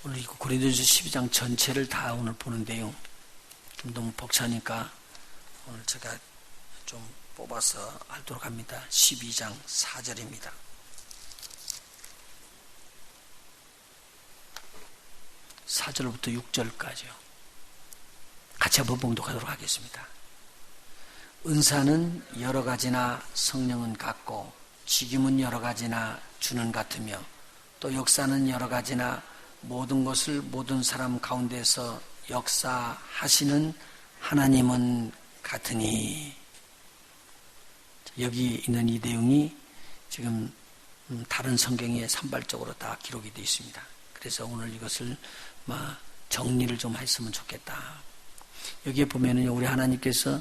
오늘 이거 고린도전서 12장 전체를 다 오늘 보는데요. 좀 너무 벅차니까 오늘 제가 좀 뽑아서 하도록 합니다. 12장 4절입니다. 4절부터 6절까지요. 같이 한번 봉독하도록 하겠습니다. 은사는 여러 가지나 성령은 같고 직임은 여러 가지나 주는 같으며 또 역사는 여러 가지나 모든 것을 모든 사람 가운데서 역사하시는 하나님은 같으니. 여기 있는 이 내용이 지금 다른 성경에 산발적으로 다 기록이 되어 있습니다. 그래서 오늘 이것을 정리를 좀 했으면 좋겠다. 여기에 보면은 우리 하나님께서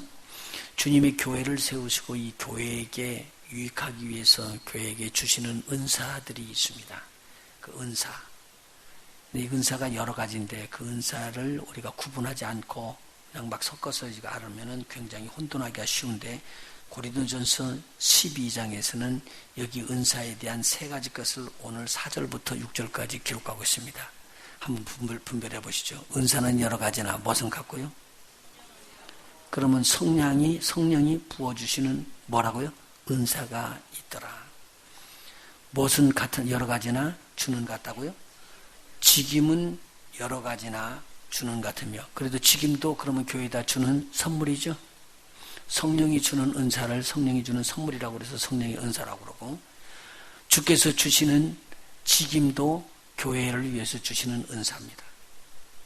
주님의 교회를 세우시고 이 교회에게 유익하기 위해서 교회에게 주시는 은사들이 있습니다. 그 은사. 이 은사가 여러 가지인데 그 은사를 우리가 구분하지 않고 그냥 막 섞어서 알으면은 굉장히 혼돈하기가 쉬운데 고린도전서 12장에서는 여기 은사에 대한 세 가지 것을 오늘 4절부터 6절까지 기록하고 있습니다. 한번 분별해 보시죠. 은사는 여러 가지나 무엇은 같고요? 그러면 성령이 부어주시는 뭐라고요? 은사가 있더라. 무엇은 같은 여러 가지나 주는 같다고요? 직임은 여러 가지나 주는 같으며, 그래도 직임도 그러면 교회에다 주는 선물이죠. 성령이 주는 은사를 성령이 주는 선물이라고 그래서 성령의 은사라고 그러고, 주께서 주시는 직임도 교회를 위해서 주시는 은사입니다.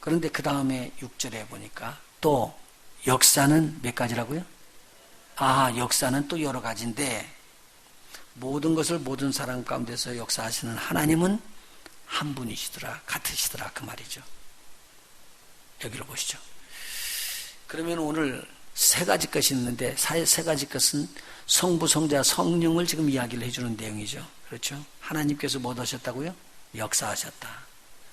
그런데 그 다음에 6절에 보니까 또 역사는 몇 가지라고요? 역사는 또 여러 가지인데 모든 것을 모든 사람 가운데서 역사하시는 하나님은 한 분이시더라, 같으시더라, 그 말이죠. 여기로 보시죠. 그러면 오늘 세 가지 것이 있는데 세 가지 것은 성부, 성자, 성령을 지금 이야기를 해주는 내용이죠. 그렇죠? 하나님께서 뭐 하셨다고요? 역사하셨다.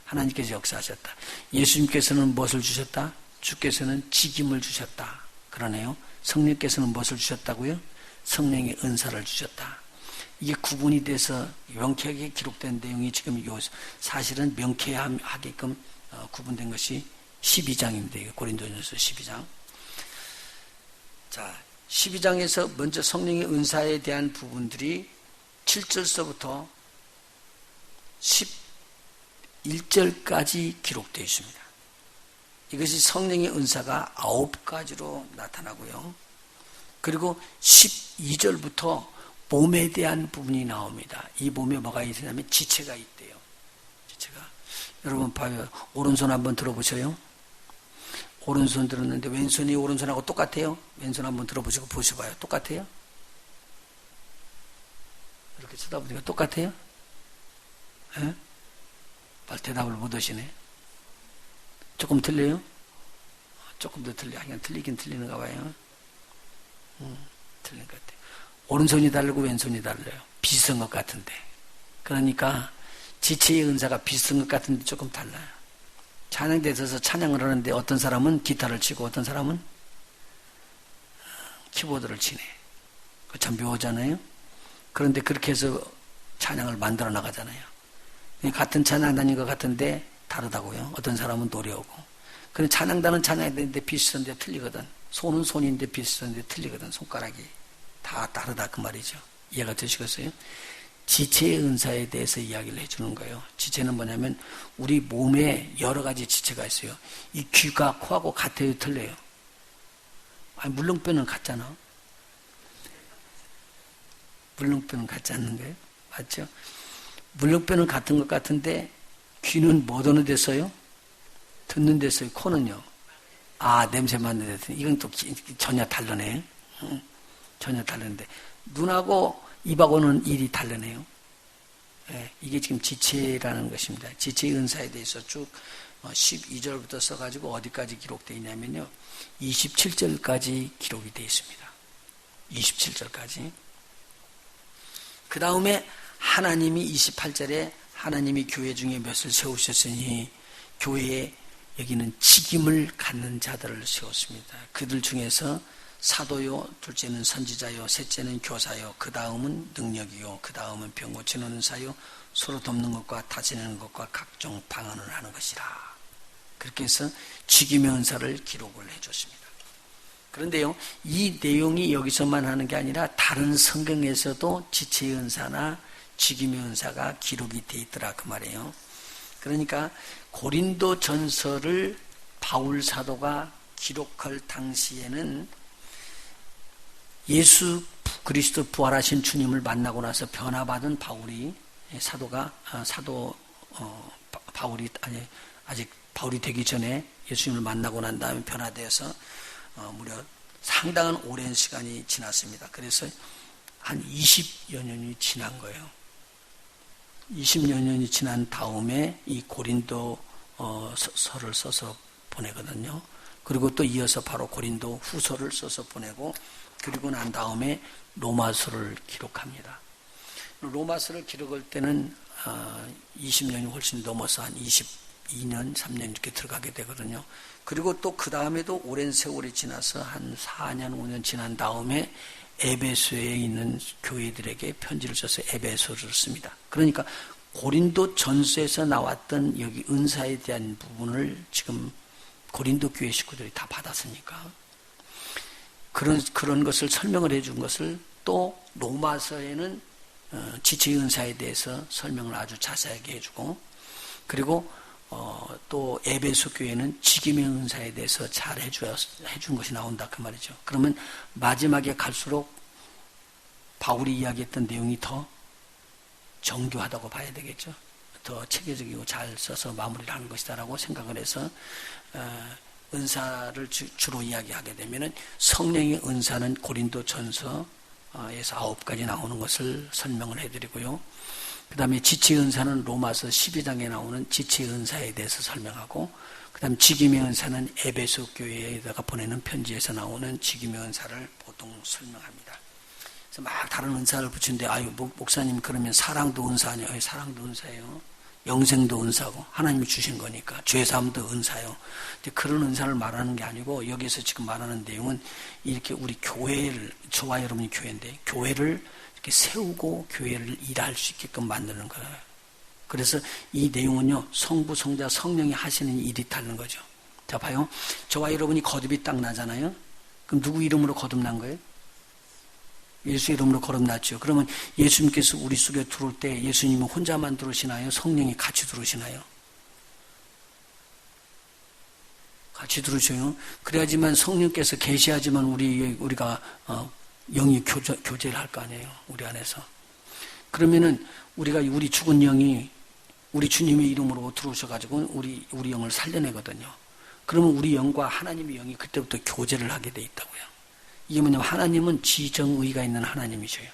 하나님께서 역사하셨다. 예수님께서는 무엇을 주셨다? 주께서는 직임을 주셨다. 그러네요. 성령께서는 무엇을 주셨다고요? 성령의 은사를 주셨다. 이게 구분이 돼서 명쾌하게 기록된 내용이 지금 사실은 명쾌하게끔 구분된 것이 12장입니다. 고린도전서 12장. 자, 12장에서 먼저 성령의 은사에 대한 부분들이 7절서부터 11절까지 기록되어 있습니다. 이것이 성령의 은사가 9가지로 나타나고요. 그리고 12절부터 몸에 대한 부분이 나옵니다. 이 몸에 뭐가 있냐면 지체가 있대요. 지체가. 여러분 봐요. 오른손 한번 들어보세요. 오른손 들었는데 왼손이 오른손하고 똑같아요? 왼손 한번 들어보시고 보셔봐요. 똑같아요? 이렇게 쳐다보니까 똑같아요? 예? 대답을 못 하시네. 조금 틀려요? 조금 더 틀려. 그냥 틀리긴 틀리는가 봐요. 틀린 것 같아요. 오른손이 다르고 왼손이 달라요. 비슷한 것 같은데. 그러니까 지체의 은사가 비슷한 것 같은데 조금 달라요. 찬양대에 서서 찬양을 하는데 어떤 사람은 기타를 치고 어떤 사람은 키보드를 치네. 참 묘하잖아요. 그런데 그렇게 해서 찬양을 만들어 나가잖아요. 같은 찬양단인 것 같은데 다르다고요. 어떤 사람은 노래하고. 그런데 찬양단은 찬양인데 비슷한데 틀리거든. 손은 손인데 비슷한데 틀리거든. 손가락이. 다 다르다 그 말이죠. 이해가 되시겠어요? 지체의 은사에 대해서 이야기를 해주는 거예요. 지체는 뭐냐면 우리 몸에 여러 가지 지체가 있어요. 이 귀가 코하고 같아요, 틀려요? 물렁뼈는 같잖아. 물렁뼈는 같지 않는 거예요? 맞죠? 물렁뼈는 같은 것 같은데 귀는 뭐 듣는 데 써요? 듣는 데 써요. 코는요? 냄새 맡는 데 써요. 이건 또 전혀 다르네. 전혀 다른데 눈하고 입하고는 일이 다르네요. 네, 이게 지금 지체라는 것입니다. 지체의 은사에 대해서 쭉 12절부터 써가지고 어디까지 기록되어 있냐면요. 27절까지 기록이 되어 있습니다. 27절까지. 그 다음에 하나님이 28절에 하나님이 교회 중에 몇을 세우셨으니 교회에 여기는 직임을 갖는 자들을 세웠습니다. 그들 중에서 사도요, 둘째는 선지자요, 셋째는 교사요, 그 다음은 능력이요, 그 다음은 병 고치는 은사요, 서로 돕는 것과 다스리는 것과 각종 방언을 하는 것이라. 그렇게 해서 직임의 은사를 기록을 해줬습니다. 그런데요, 이 내용이 여기서만 하는 게 아니라 다른 성경에서도 지체의 은사나 직임의 은사가 기록이 돼 있더라 그 말이에요. 그러니까 고린도 전서를 바울 사도가 기록할 당시에는 예수 그리스도 부활하신 주님을 만나고 나서 변화받은 바울이 바울이 아직 바울이 되기 전에 예수님을 만나고 난 다음에 변화되어서 무려 상당한 오랜 시간이 지났습니다. 그래서 한 20여 년이 지난 거예요. 20여 년이 지난 다음에 이 고린도 서를 써서 보내거든요. 그리고 또 이어서 바로 고린도 후서를 써서 보내고, 그리고 난 다음에 로마서를 기록합니다. 로마서를 기록할 때는 20년이 훨씬 넘어서 한 22년, 3년 이렇게 들어가게 되거든요. 그리고 또 그 다음에도 오랜 세월이 지나서 한 4년, 5년 지난 다음에 에베소에 있는 교회들에게 편지를 써서 에베소를 씁니다. 그러니까 고린도 전서에서 나왔던 여기 은사에 대한 부분을 지금 고린도 교회 식구들이 다 받았으니까 그런 것을 설명을 해준 것을 또 로마서에는 지체의 은사에 대해서 설명을 아주 자세하게 해주고, 그리고 또 에베소 교회는 직임의 은사에 대해서 잘 해준 것이 나온다 그 말이죠. 그러면 마지막에 갈수록 바울이 이야기했던 내용이 더 정교하다고 봐야 되겠죠. 더 체계적이고 잘 써서 마무리를 하는 것이다라고 생각을 해서 은사를 주로 이야기하게 되면은 성령의 은사는 고린도 전서에서 9가지 나오는 것을 설명을 해드리고요. 그 다음에 지체의 은사는 로마서 12장에 나오는 지체의 은사에 대해서 설명하고, 그 다음에 직임의 은사는 에베소 교회에다가 보내는 편지에서 나오는 직임의 은사를 보통 설명합니다. 그래서 막 다른 은사를 붙이는데, 목사님 그러면 사랑도 은사 아니에요? 사랑도 은사예요. 영생도 은사고 하나님이 주신 거니까. 죄사함도 은사요. 근데 그런 은사를 말하는 게 아니고, 여기서 지금 말하는 내용은 이렇게 우리 교회를, 저와 여러분이 교회인데 교회를 이렇게 세우고 교회를 일할 수 있게끔 만드는 거예요. 그래서 이 내용은요, 성부, 성자, 성령이 하시는 일이 다른 거죠. 자, 봐요. 저와 여러분이 거듭이 딱 나잖아요. 그럼 누구 이름으로 거듭난 거예요? 예수 이름으로 거듭났죠. 그러면 예수님께서 우리 속에 들어올 때 예수님은 혼자만 들어오시나요? 성령이 같이 들어오시나요? 같이 들어오셔요. 그래야지만 성령께서 계시하지만 우리가 영이 교제를 할 거 아니에요. 우리 안에서. 그러면은 우리 죽은 영이 우리 주님의 이름으로 들어오셔가지고 우리 영을 살려내거든요. 그러면 우리 영과 하나님의 영이 그때부터 교제를 하게 돼 있다고요. 이게 뭐냐면 하나님은 지정의가 있는 하나님이셔요.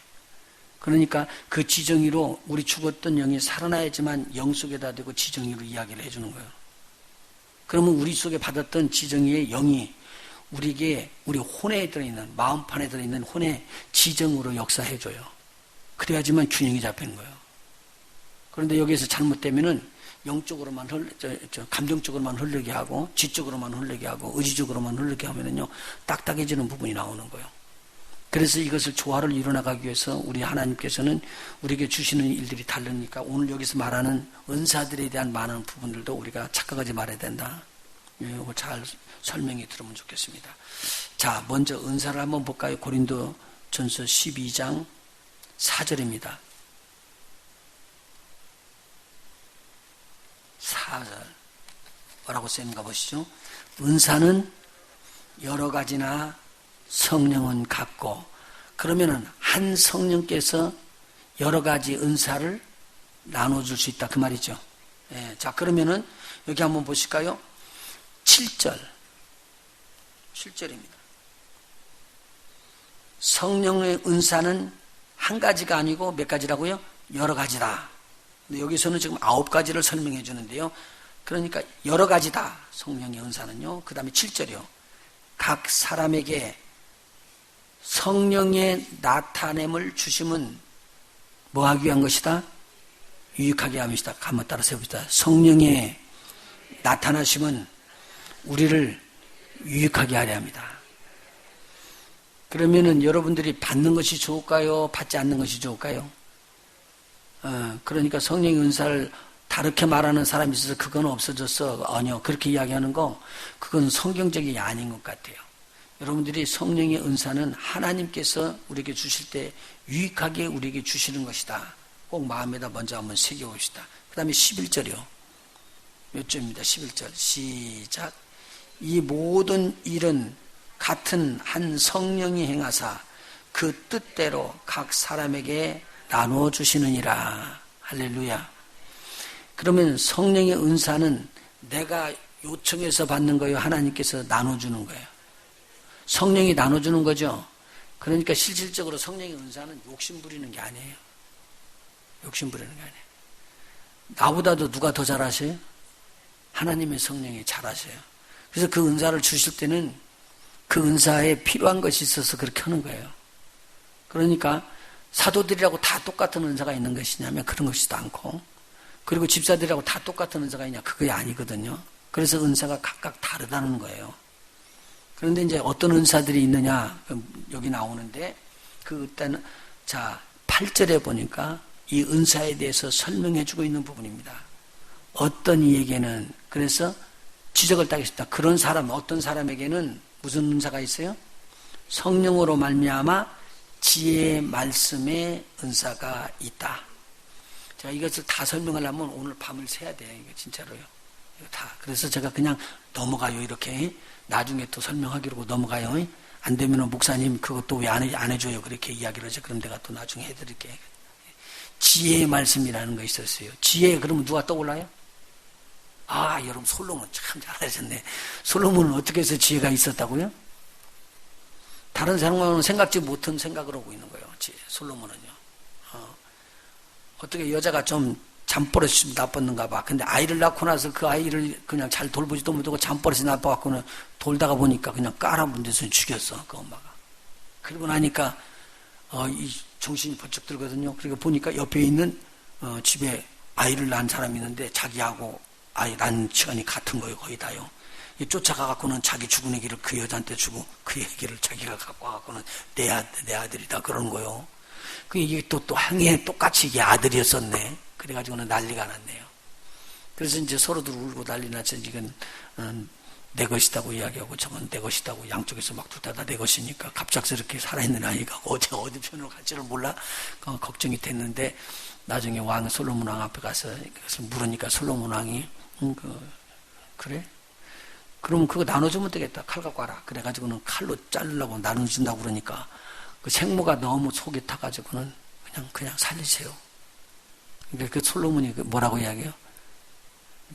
그러니까 그 지정의로 우리 죽었던 영이 살아나야지만 영 속에다 대고 지정의로 이야기를 해주는 거예요. 그러면 우리 속에 받았던 지정의의 영이 우리 혼에 들어있는, 마음판에 들어있는 혼의 지정으로 역사해줘요. 그래야지만 균형이 잡히는 거예요. 그런데 여기에서 잘못되면은 영적으로만 감정적으로만 흐르게 하고, 지적으로만 흐르게 하고, 의지적으로만 흐르게 하면은요, 딱딱해지는 부분이 나오는 거예요. 그래서 이것을 조화를 이뤄나가기 위해서 우리 하나님께서는 우리에게 주시는 일들이 다르니까 오늘 여기서 말하는 은사들에 대한 많은 부분들도 우리가 착각하지 말아야 된다. 이거 잘 설명해 들으면 좋겠습니다. 자, 먼저 은사를 한번 볼까요? 고린도 전서 12장 4절입니다. 4절. 뭐라고 쓰는가 보시죠. 은사는 여러 가지나 성령은 같고, 그러면은 한 성령께서 여러 가지 은사를 나눠줄 수 있다 그 말이죠. 예, 자, 그러면은 여기 한번 보실까요? 7절입니다. 성령의 은사는 한 가지가 아니고 몇 가지라고요? 여러 가지다. 근데 여기서는 지금 9가지를 설명해 주는데요. 그러니까 여러 가지다. 성령의 은사는요. 그 다음에 7절이요. 각 사람에게 성령의 나타냄을 주심은 뭐 하기 위한 것이다? 유익하게 함이시다. 한번 따라서 해봅시다. 성령의 나타나심은 우리를 유익하게 하려 합니다. 그러면은 여러분들이 받는 것이 좋을까요? 받지 않는 것이 좋을까요? 그러니까 성령의 은사를 다르게 말하는 사람이 있어서 그건 없어졌어. 아니요. 그렇게 이야기하는 거, 그건 성경적이 아닌 것 같아요. 여러분들이 성령의 은사는 하나님께서 우리에게 주실 때 유익하게 우리에게 주시는 것이다. 꼭 마음에다 먼저 한번 새겨봅시다. 그 다음에 11절이요. 몇 절입니다. 11절. 시작. 이 모든 일은 같은 한 성령이 행하사 그 뜻대로 각 사람에게 나누어 주시느니라. 할렐루야. 그러면 성령의 은사는 내가 요청해서 받는 거예요? 하나님께서 나눠주는 거예요? 성령이 나눠주는 거죠. 그러니까 실질적으로 성령의 은사는 욕심 부리는 게 아니에요. 욕심 부리는 게 아니에요. 나보다도 누가 더 잘하세요? 하나님의 성령이 잘하세요. 그래서 그 은사를 주실 때는 그 은사에 필요한 것이 있어서 그렇게 하는 거예요. 그러니까 사도들이라고 다 똑같은 은사가 있는 것이냐면 그런 것이도 않고, 그리고 집사들이라고 다 똑같은 은사가 있냐, 그게 아니거든요. 그래서 은사가 각각 다르다는 거예요. 그런데 이제 어떤 은사들이 있느냐, 여기 나오는데, 그때는, 자, 8절에 보니까 이 은사에 대해서 설명해 주고 있는 부분입니다. 어떤 이에게는, 그래서 지적을 따겠습니다. 그런 사람, 어떤 사람에게는 무슨 은사가 있어요? 성령으로 말미암아 지혜의 말씀의 은사가 있다. 제가 이것을 다 설명하려면 오늘 밤을 새야 돼요. 이거 진짜로요. 이거 다. 그래서 제가 그냥 넘어가요. 이렇게. 나중에 또 설명하기로 넘어가요. 안 되면 목사님 그것도 왜 안 해줘요. 그렇게 이야기를 하죠. 그럼 내가 또 나중에 해드릴게. 지혜의 말씀이라는 거 있었어요. 지혜, 그러면 누가 떠올라요? 아, 여러분, 솔로몬 참 잘하셨네. 솔로몬은 어떻게 해서 지혜가 있었다고요? 다른 사람은 생각지 못한 생각을 하고 있는 거예요. 솔로몬은요. 어떻게 여자가 좀 잠버릇이 나빴는가 봐. 근데 아이를 낳고 나서 그 아이를 그냥 잘 돌보지도 못하고 잠버릇이 나빠갖고는 돌다가 보니까 그냥 까라문 데서 죽였어. 그 엄마가. 그러고 나니까, 이 정신이 번쩍 들거든요. 그러니까 보니까 옆에 있는, 집에 아이를 낳은 사람이 있는데 자기하고 아이 낳은 시간이 같은 거예요. 거의 다요. 쫓아가갖고는 자기 죽은 애기를 그 여자한테 주고 그 애기를 자기가 갖고 와갖고는 내 아들이다. 그러는 거예요. 그 이게 또 항해 똑같이 이게 아들이었었네. 그래가지고는 난리가 났네요. 그래서 이제 서로들 울고 난리 났죠. 이건 내 것이다고 이야기하고 저건 내 것이다고 양쪽에서 막 둘 다 내 것이니까 갑작스럽게 살아있는 아이가 어디 편으로 갈지를 몰라 걱정이 됐는데 나중에 왕 솔로몬 왕 앞에 가서 그것을 물으니까 솔로몬 왕이 그래? 그럼 그거 나눠주면 되겠다. 칼 갖고 와라. 그래가지고는 칼로 자르려고 나눠준다고 그러니까 그 생모가 너무 속이 타가지고는 그냥 살리세요. 그러니까 그 솔로몬이 뭐라고 이야기해요?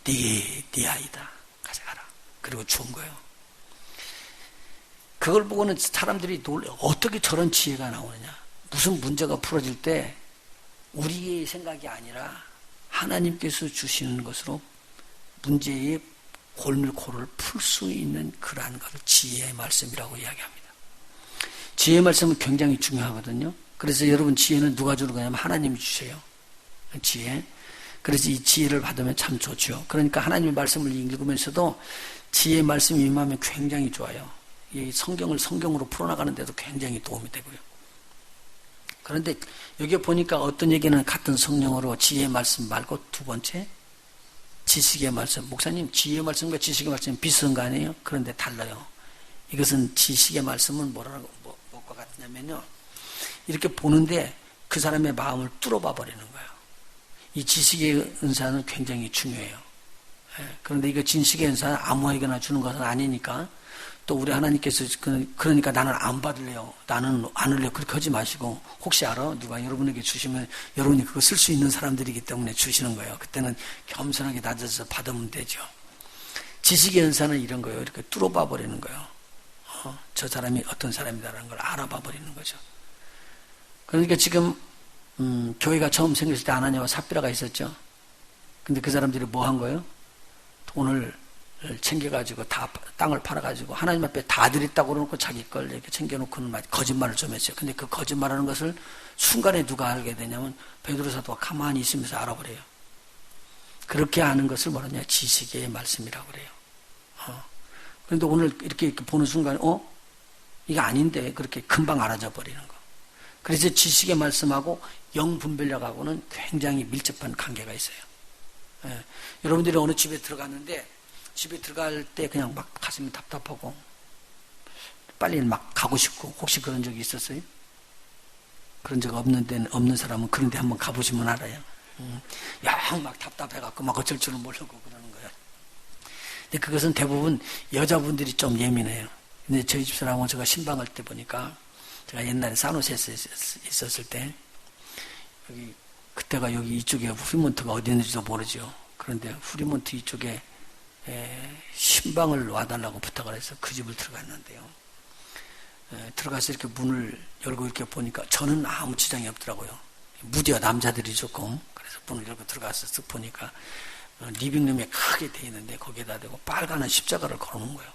네 아이다. 가져가라. 그리고 준 거예요. 그걸 보고는 사람들이 어떻게 저런 지혜가 나오느냐. 무슨 문제가 풀어질 때 우리의 생각이 아니라 하나님께서 주시는 것으로 문제의 골밀골을 풀 수 있는 그러한 것을 지혜의 말씀이라고 이야기합니다. 지혜의 말씀은 굉장히 중요하거든요. 그래서 여러분 지혜는 누가 주는 거냐면 하나님이 주세요. 지혜. 그래서 이 지혜를 받으면 참 좋죠. 그러니까 하나님의 말씀을 읽으면서도 지혜의 말씀이 임하면 굉장히 좋아요. 이 성경을 성경으로 풀어나가는 데도 굉장히 도움이 되고요. 그런데 여기 보니까 어떤 얘기는 같은 성령으로 지혜의 말씀 말고 두 번째 지식의 말씀. 목사님 지혜의 말씀과 지식의 말씀이 비슷한 거 아니에요? 그런데 달라요. 이것은 지식의 말씀은 뭐과 같냐면요. 이렇게 보는데 그 사람의 마음을 뚫어봐 버리는 거예요. 이 지식의 은사는 굉장히 중요해요. 그런데 이거 진식의 은사는 아무에게나 주는 것은 아니니까 또 우리 하나님께서 그러니까 나는 안 받을래요. 나는 안 할래요. 그렇게 하지 마시고 혹시 알아? 누가 여러분에게 주시면 여러분이 그거 쓸 수 있는 사람들이기 때문에 주시는 거예요. 그때는 겸손하게 낮아서 받으면 되죠. 지식의 은사는 이런 거예요. 이렇게 뚫어봐 버리는 거예요. 저 사람이 어떤 사람이다라는 걸 알아봐 버리는 거죠. 그러니까 지금 교회가 처음 생겼을 때 아나니아와 삽비라가 있었죠. 근데 그 사람들이 뭐 한 거예요? 돈을 챙겨가지고 다 땅을 팔아가지고 하나님 앞에 다 드렸다고 그러놓고 자기 걸 이렇게 챙겨놓고는 거짓말을 좀 했어요. 근데 그 거짓말하는 것을 순간에 누가 알게 되냐면 베드로 사도가 가만히 있으면서 알아버려요. 그렇게 아는 것을 뭐라냐? 지식의 말씀이라고 그래요. 그런데 오늘 이렇게 보는 순간에 이게 아닌데 그렇게 금방 알아져 버리는 거. 그래서 지식의 말씀하고 영 분별력하고는 굉장히 밀접한 관계가 있어요. 예. 여러분들이 어느 집에 들어갔는데 집에 들어갈 때 그냥 막 가슴이 답답하고 빨리 막 가고 싶고 혹시 그런 적이 있었어요? 그런 적 없는 사람은 그런 데 한번 가보시면 알아요. 영 막 답답해갖고 막 어쩔 줄은 모르고 그러는 거예요. 근데 그것은 대부분 여자분들이 좀 예민해요. 근데 저희 집사람하고 제가 신방할 때 보니까 제가 옛날에 산호세에 있었을 때 그때가 여기 이쪽에 후리몬트가 어디 있는지도 모르죠. 그런데 후리몬트 이쪽에 신방을 와달라고 부탁을 해서 그 집을 들어갔는데요. 들어가서 이렇게 문을 열고 이렇게 보니까 저는 아무 지장이 없더라고요. 무디어 남자들이 조금. 그래서 문을 열고 들어가서 쓱 보니까 리빙룸에 크게 돼 있는데 거기에다 대고 빨간 십자가를 걸어놓은 거예요.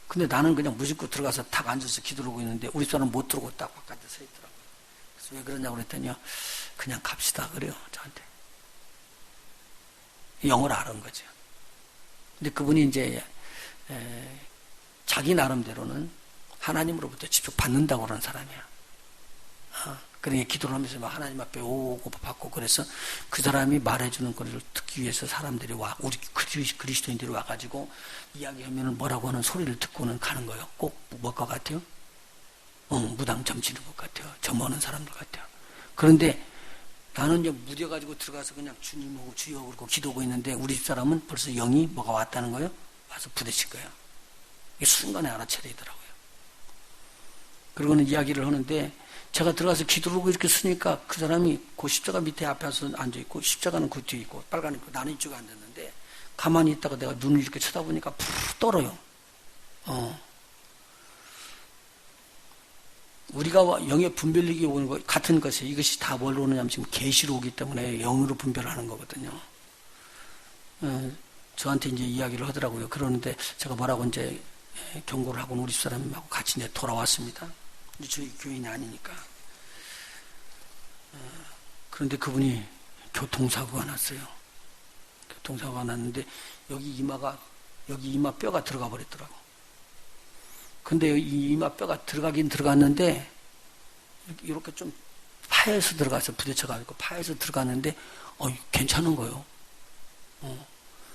근데 나는 그냥 무심코 들어가서 탁 앉아서 기도를 하고 있는데 우리 사람은 못 들어오고 딱 바깥에 서 있더라고요. 그래서 왜 그러냐고 그랬더니요. 그냥 갑시다 그래요 저한테. 영어를 아는 거죠. 근데 그분이 이제 자기 나름대로는 하나님으로부터 직접 받는다고 그러는 사람이야. 그러니까 기도를 하면서 막 하나님 앞에 오고 받고 그래서 그 사람이 말해주는 거를 듣기 위해서 사람들이 우리 그리스도인들이 와가지고 이야기하면 뭐라고 하는 소리를 듣고는 가는 거예요. 꼭 뭘 것 같아요? 무당 점치는 것 같아요. 점하는 사람들 같아요. 그런데 나는 이제 무뎌가지고 들어가서 그냥 주님하고 주여 그러고 기도하고 있는데 우리 집사람은 벌써 영이 뭐가 왔다는 거예요? 와서 부딪힌 거예요. 이게 순간에 알아차리더라고요. 그러고는 이야기를 하는데 제가 들어가서 기도를 하고 이렇게 쓰니까 그 사람이 그 십자가 밑에 앞에서 앉아있고 십자가는 그 뒤에 있고 빨간 있고 나는 이쪽에 앉았는데 가만히 있다가 내가 눈을 이렇게 쳐다보니까 푹 떨어요. 우리가 영의 분별력이 오는 것 같은 것이 이것이 다 뭘로 오느냐면 지금 계시로 오기 때문에 영으로 분별하는 거거든요. 저한테 이제 이야기를 하더라고요. 그러는데 제가 뭐라고 이제 경고를 하고 우리 집사람하고 같이 이제 돌아왔습니다. 저희 교인이 아니니까. 그런데 그분이 교통사고가 났어요. 교통사고가 났는데 여기 이마 뼈가 들어가 버렸더라고. 근데 이 이마 뼈가 들어가긴 들어갔는데 이렇게 좀 파에서 들어가서 부딪혀가지고 파에서 들어갔는데 괜찮은 거예요.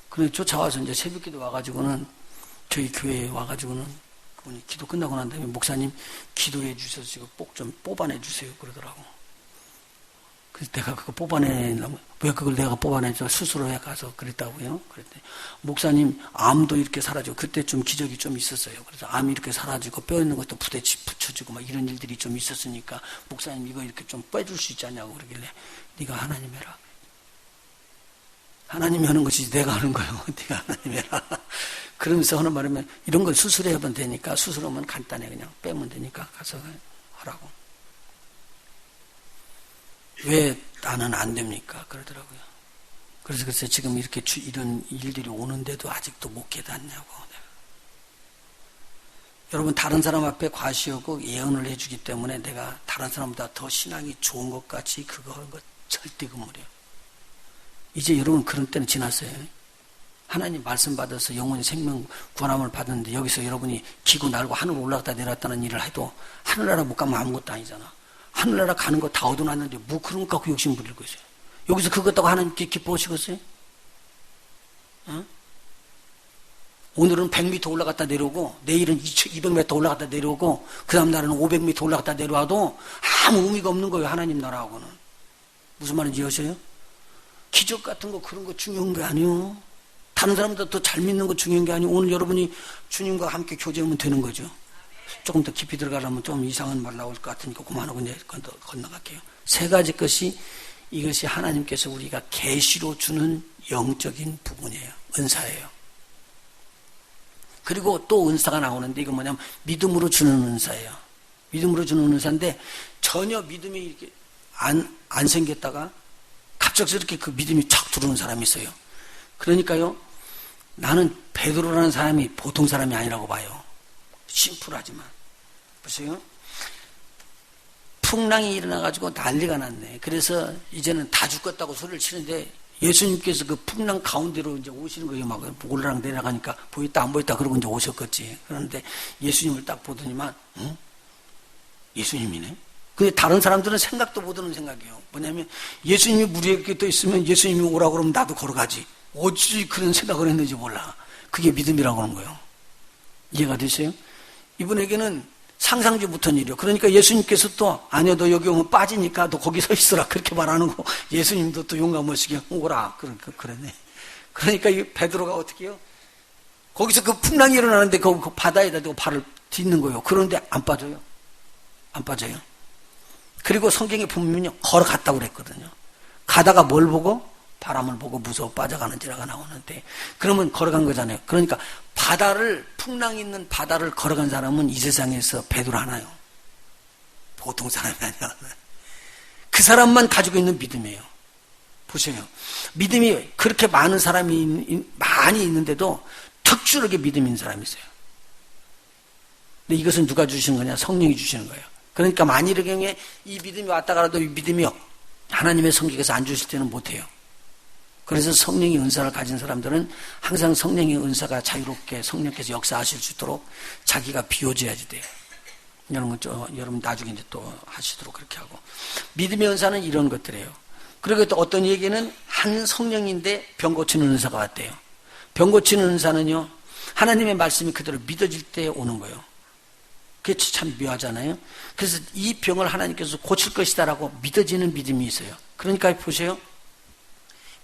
그런데 쫓아와서 이제 새벽기도 와가지고는 저희 교회에 와가지고는 그분이 기도 끝나고 난 다음에 목사님 기도해 주셔서 지금 좀 뽑아내 주세요 그러더라고. 그래서 내가 그거 뽑아내려면 왜 그걸 내가 뽑아내줘 스스로 가서 그랬다고요. 그랬더니 목사님 암도 이렇게 사라지고 그때 좀 기적이 좀 있었어요. 그래서 암이 이렇게 사라지고 뼈 있는 것도 붙여지고 막 이런 일들이 좀 있었으니까 목사님 이거 이렇게 좀 빼줄 수 있지 않냐고 그러길래 네가 하나님 해라. 하나님이 하는 것이지 내가 하는 거예요. 네가 하나님 해라. 그러면서 하는 말이면 이런 걸 수술해보면 되니까 수술하면 간단해 그냥 빼면 되니까 가서 하라고. 왜 나는 안 됩니까? 그러더라고요. 그래서 지금 이렇게 이런 일들이 오는데도 아직도 못 깨닫냐고. 여러분 다른 사람 앞에 과시하고 예언을 해주기 때문에 내가 다른 사람보다 더 신앙이 좋은 것 같이 그거 하는 거 절대 그물이에요. 이제 여러분 그런 때는 지났어요. 하나님 말씀 받아서 영원히 생명 구원함을 받았는데 여기서 여러분이 기고 날고 하늘로 올라갔다 내려왔다는 일을 해도 하늘나라 못 가면 아무것도 아니잖아. 하늘나라 가는 거 다 얻어놨는데 뭐 그런 거 갖고 욕심 부리고 있어요. 여기서 그것 갖고 하나님께 기뻐하시겠어요? 오늘은 100m 올라갔다 내려오고 내일은 200m 올라갔다 내려오고 그 다음 날은 500m 올라갔다 내려와도 아무 의미가 없는 거예요. 하나님 나라하고는. 무슨 말인지 이해하세요? 기적 같은 거 그런 거 중요한 게 아니에요. 다른 사람보다 더 잘 믿는 거 중요한 게 아니에요. 오늘 여러분이 주님과 함께 교제하면 되는 거죠. 조금 더 깊이 들어가려면 좀 이상한 말 나올 것 같으니까 그만하고 이제 건너갈게요. 세 가지 것이 이것이 하나님께서 우리가 계시로 주는 영적인 부분이에요. 은사예요. 그리고 또 은사가 나오는데 이건 뭐냐면 믿음으로 주는 은사예요. 믿음으로 주는 은사인데 전혀 믿음이 이렇게 안 생겼다가 갑작스럽게 그 믿음이 촥 들어오는 사람이 있어요. 그러니까요. 나는 베드로라는 사람이 보통 사람이 아니라고 봐요. 심플하지만. 보세요. 풍랑이 일어나가지고 난리가 났네. 그래서 이제는 다 죽겠다고 소리를 치는데 예수님께서 그 풍랑 가운데로 이제 오시는 거예요. 막 올라락 내려가니까 보였다 안 보였다 그러고 이제 오셨겠지. 그런데 예수님을 딱 보더니만, 예수님이네? 근데 다른 사람들은 생각도 못하는 생각이에요. 뭐냐면 예수님이 무리에 떠 있으면 예수님이 오라고 그러면 나도 걸어가지. 어찌 그런 생각을 했는지 몰라. 그게 믿음이라고 하는 거예요. 이해가 되세요? 이분에게는 상상지 못한 일이요. 그러니까 예수님께서 또 아니요 너 여기 오면 빠지니까 너 거기 서 있으라 그렇게 말하는 거. 예수님도 또 용감하시게 오라 그러네. 그러니까 이 베드로가 어떻게 해요? 거기서 그 풍랑이 일어나는데 그 바다에다 대고 발을 딛는 거예요. 그런데 안 빠져요. 안 빠져요. 그리고 성경에 보면요 걸어갔다고 그랬거든요. 가다가 뭘 보고? 바람을 보고 무서워 빠져가는지라가 나오는데 그러면 걸어간 거잖아요. 그러니까 바다를 풍랑이 있는 바다를 걸어간 사람은 이 세상에서 베드로 하나요. 보통 사람이 아니야. 그 사람만 가지고 있는 믿음이에요. 보세요. 믿음이 그렇게 많은 사람이 많이 있는데도 특출하게 믿음 있는 사람이 있어요. 근데 이것은 누가 주시는 거냐? 성령이 주시는 거예요. 그러니까 만일의 경우에 이 믿음이 왔다 가라도 이 믿음이 하나님의 성격에서 안 주실 때는 못해요. 그래서 성령의 은사를 가진 사람들은 항상 성령의 은사가 자유롭게 성령께서 역사하실 수 있도록 자기가 비워져야지 돼요. 여러분 나중에 이제 또 하시도록 그렇게 하고. 믿음의 은사는 이런 것들이에요. 그리고 또 어떤 얘기는 한 성령인데 병 고치는 은사가 왔대요. 병 고치는 은사는요, 하나님의 말씀이 그대로 믿어질 때 오는 거예요. 그게 참 묘하잖아요. 그래서 이 병을 하나님께서 고칠 것이다라고 믿어지는 믿음이 있어요. 그러니까 보세요.